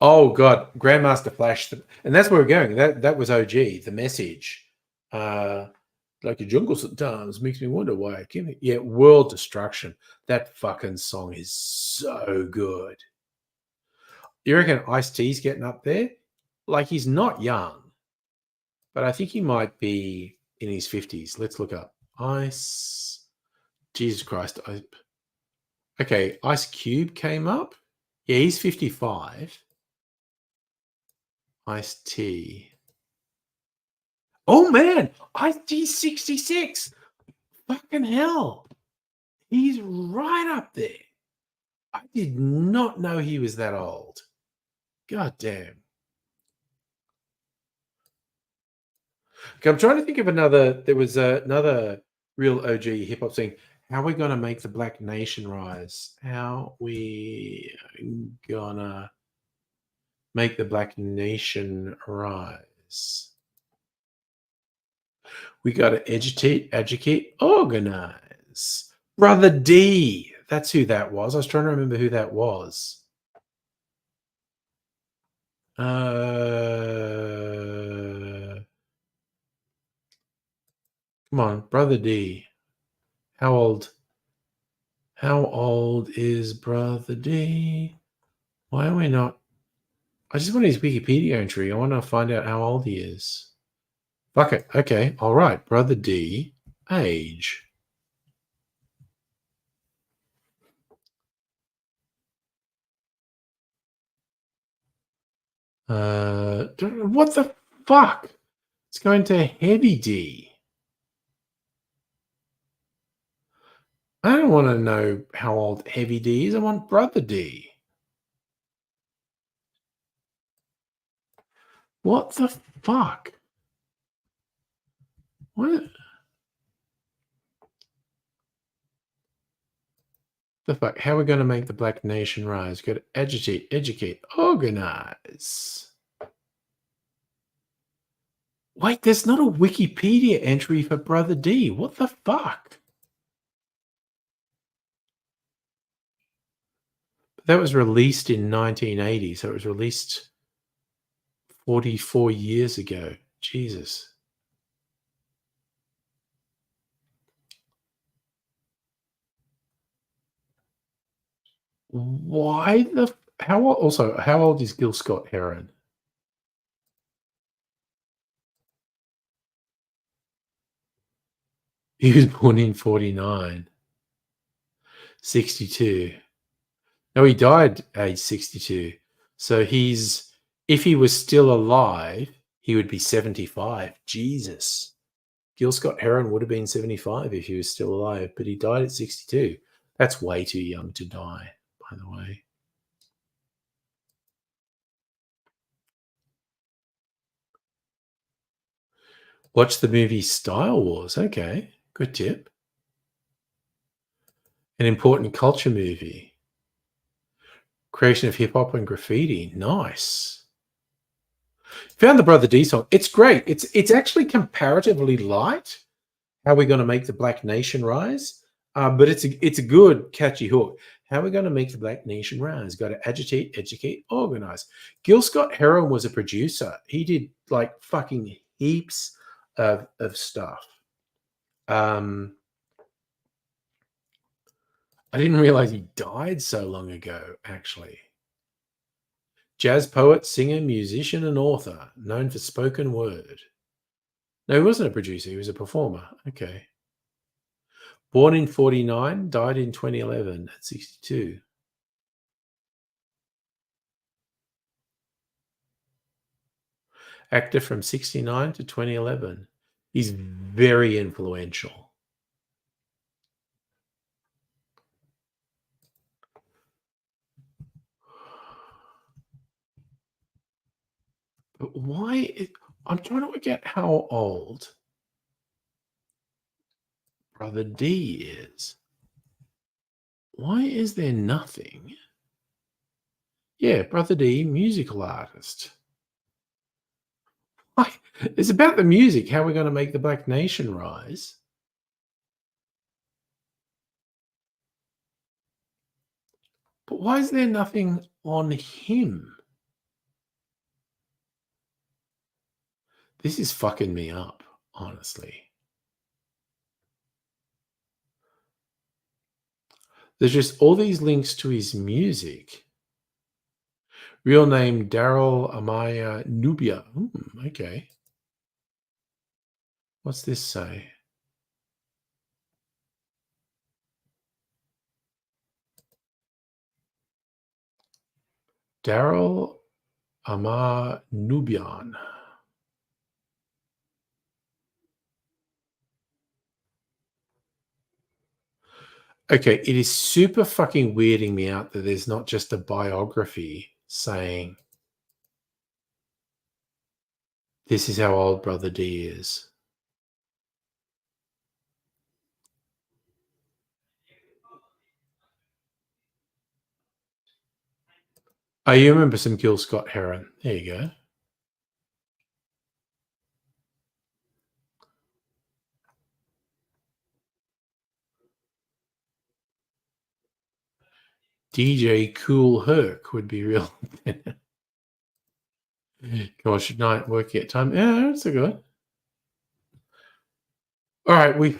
Oh god, Grandmaster Flash, and that's where we're going. That was OG. The Message, like a jungle sometimes makes me wonder why I came. Yeah, World Destruction. That fucking song is so good. You reckon Ice-T's getting up there? Like, he's not young, but I think he might be in his 50s. Let's look up Ice. Jesus Christ. Okay, Ice Cube came up. Yeah, he's 55. Ice-T. Oh man, Ice-T's 66. Fucking hell. He's right up there. I did not know he was that old. God damn. Okay, I'm trying to think of another. There was another real OG hip hop thing. How are we gonna make the Black Nation rise? How we gonna make the Black Nation rise? We gotta educate, organize. Brother D. That's who that was. I was trying to remember who that was. Come on, Brother D. How old? How old is Brother D? Why are we not? I just want his Wikipedia entry. I want to find out how old he is. Fuck it. Okay. All right. Brother D. Age. What the fuck? It's going to Heavy D. I don't want to know how old Heavy D is. I want Brother D. What the fuck? What the fuck? How are we going to make the Black Nation rise? Got to agitate, educate, organize. Wait, there's not a Wikipedia entry for Brother D. What the fuck? That was released in 1980, so it was released 44 years ago. Jesus. Why the how also how old is Gil Scott Heron? He was born in 49, 62. No, he died age 62. So he's if he was still alive, he would be 75. Jesus. Gil Scott Heron would have been 75 if he was still alive, but he died at 62. That's way too young to die, by the way. Watch the movie Style Wars. Okay, good tip. An important culture movie. Creation of hip hop and graffiti. Nice. Found the Brother D song. It's great. It's actually comparatively light. How are we going to make the Black Nation rise? But it's a good catchy hook. How are we going to make the Black Nation rise? Got to agitate, educate, organize. Gil Scott Heron was a producer. He did like fucking heaps of stuff. I didn't realize he died so long ago, actually. Jazz poet, singer, musician, and author, known for spoken word. No, he wasn't a producer, he was a performer. Okay. Born in 49, died in 2011 at 62. Actor from 69 to 2011. He's very influential. But why? I'm trying to work out how old Brother D is. Why is there nothing? Yeah, Brother D, musical artist. Why? It's about the music. How are we going to make the Black Nation rise? But why is there nothing on him? This is fucking me up, honestly. There's just all these links to his music. Real name Daryl Amaya Nubia. Okay. What's this say? Daryl Amar Nubian. Okay, it is super fucking weirding me out that there's not just a biography saying this is how old Brother D is. Oh, you remember some Gil Scott Heron. There you go. DJ Cool Herc would be real. Gosh, night working at time. Yeah, that's a good. All right, we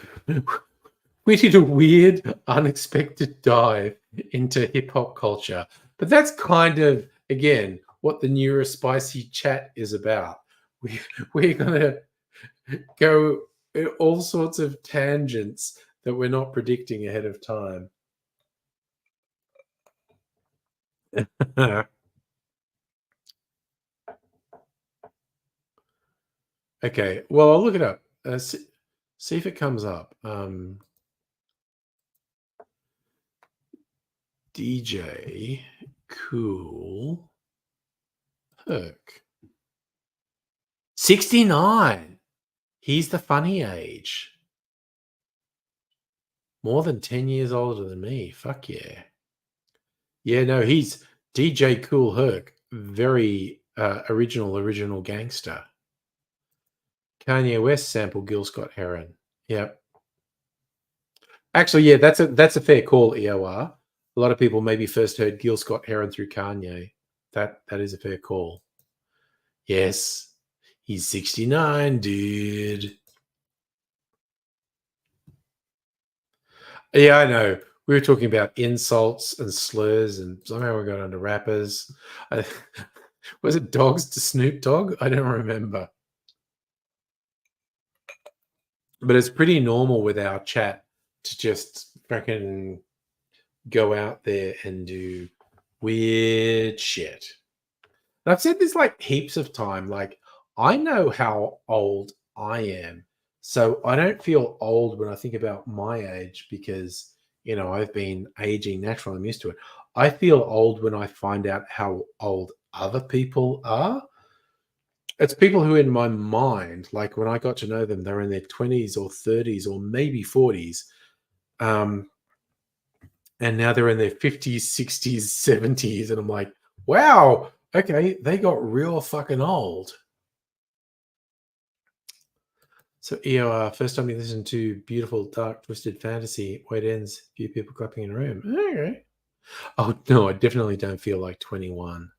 did a weird, unexpected dive into hip hop culture, but that's kind of again what the neurospicy chat is about. We we're gonna go in all sorts of tangents that we're not predicting ahead of time. Okay, well, I'll look it up. See if it comes up. DJ Cool Herc. 69. He's the funny age. More than 10 years older than me. Fuck yeah. Yeah, no, he's DJ Cool Herc. Very original gangster. Kanye West sampled Gil Scott Heron. Yep. Actually, yeah, that's a fair call, EOR. A lot of people maybe first heard Gil Scott Heron through Kanye. That is a fair call. Yes. He's 69, dude. Yeah, I know. We were talking about insults and slurs, and somehow we got onto rappers. I, was it dogs to Snoop Dogg? I don't remember. But it's pretty normal with our chat to just freaking go out there and do weird shit. And I've said this like heaps of time. Like, I know how old I am. So I don't feel old when I think about my age because, I've been aging naturally. I'm used to it. I feel old when I find out how old other people are. It's people who, in my mind, like when I got to know them, they're in their 20s or 30s or maybe 40s. Um, and now they're in their 50s, 60s, 70s. And I'm like, wow, okay, they got real fucking old. So EOR, first time you listen to beautiful, dark, twisted fantasy, where it ends, few people clapping in a room. Okay. Oh no, I definitely don't feel like 21.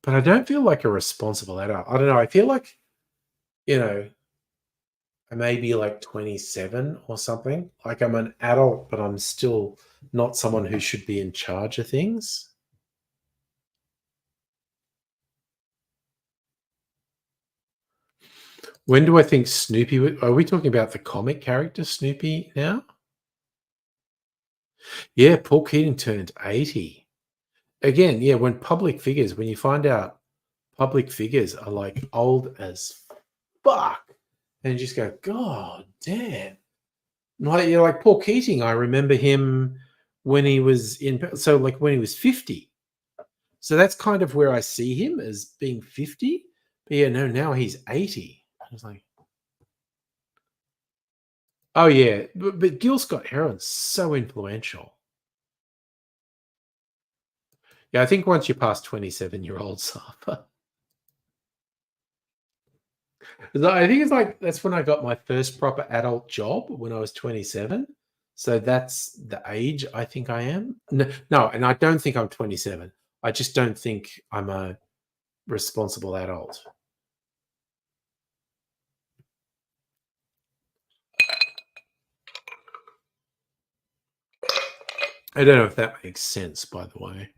But I don't feel like a responsible adult. I don't know. I feel like, you know, I may be like 27 or something. Like I'm an adult, but I'm still not someone who should be in charge of things. When do I think Snoopy are we talking about the comic character Snoopy now? Yeah, Paul Keating turned 80. Again, yeah, when you find out public figures are like old as fuck, and you just go, God damn. Like you're like Paul Keating, I remember him when he was like when he was 50. So that's kind of where I see him as being 50. But yeah, no, now he's 80. I was like, oh yeah. But Gil Scott Heron's so influential. Yeah, I think once you pass 27-year-old Sapa. I think it's like that's when I got my first proper adult job when I was 27. So that's the age I think I am. No, and I don't think I'm 27. I just don't think I'm a responsible adult. I don't know if that makes sense, by the way.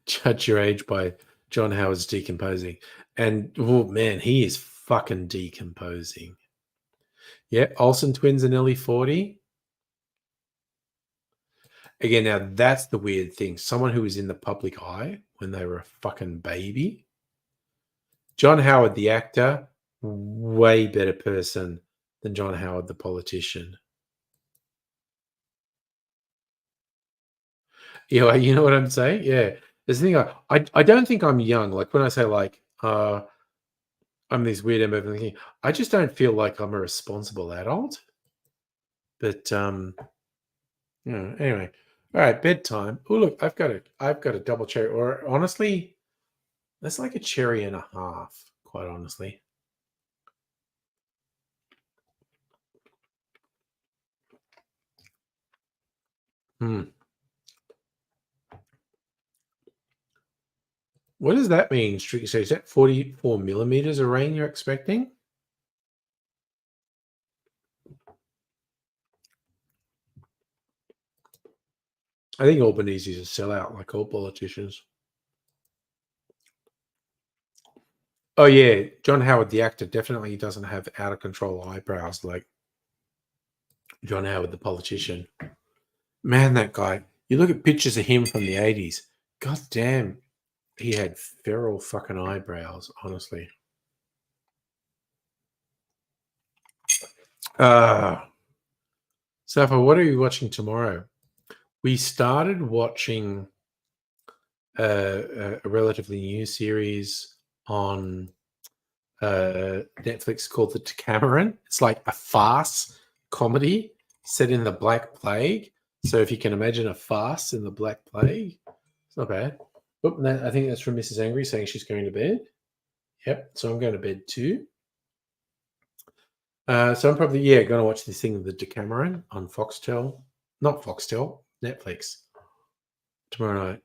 Judge Your Age by John Howard's Decomposing. And oh man, he is fucking decomposing. Yeah, Olsen twins are nearly 40. Again, now that's the weird thing. Someone who was in the public eye when they were a fucking baby. John Howard, the actor, way better person than John Howard, the politician. You know what I'm saying? Yeah. There's the thing. I don't think I'm young. Like when I say like I'm this weird ambivalent thing, I just don't feel like I'm a responsible adult. But anyway. All right, bedtime. Oh look, I've got a double cherry. Or honestly, that's like a cherry and a half, quite honestly. Hmm. What does that mean? So is that 44 millimeters of rain you're expecting? I think Albanese is a sellout, like all politicians. Oh yeah, John Howard, the actor, definitely doesn't have out of control eyebrows like John Howard, the politician. Man, that guy. You look at pictures of him from the 80s. God damn, he had feral fucking eyebrows, honestly. Safa, what are you watching tomorrow? We started watching a relatively new series on Netflix called The Decameron. It's like a farce comedy set in the Black Plague. So if you can imagine a farce in the Black Plague, it's not bad. Oh, I think that's from Mrs. Angry saying she's going to bed. Yep. So I'm going to bed too. So I'm probably going to watch this thing, The Decameron, on Foxtel, not Foxtel, Netflix tomorrow night.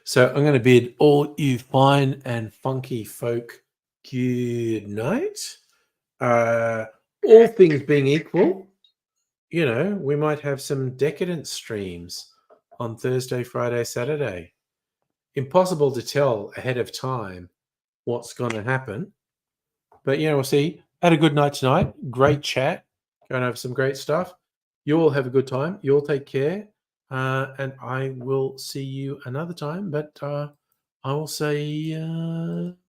So I'm going to bid all you fine and funky folk good night. All things being equal, we might have some decadent streams on Thursday, Friday, Saturday. Impossible to tell ahead of time what's going to happen. But, we'll see. Had a good night tonight. Great chat. Going over some great stuff. You all have a good time. You all take care. And I will see you another time. But I will say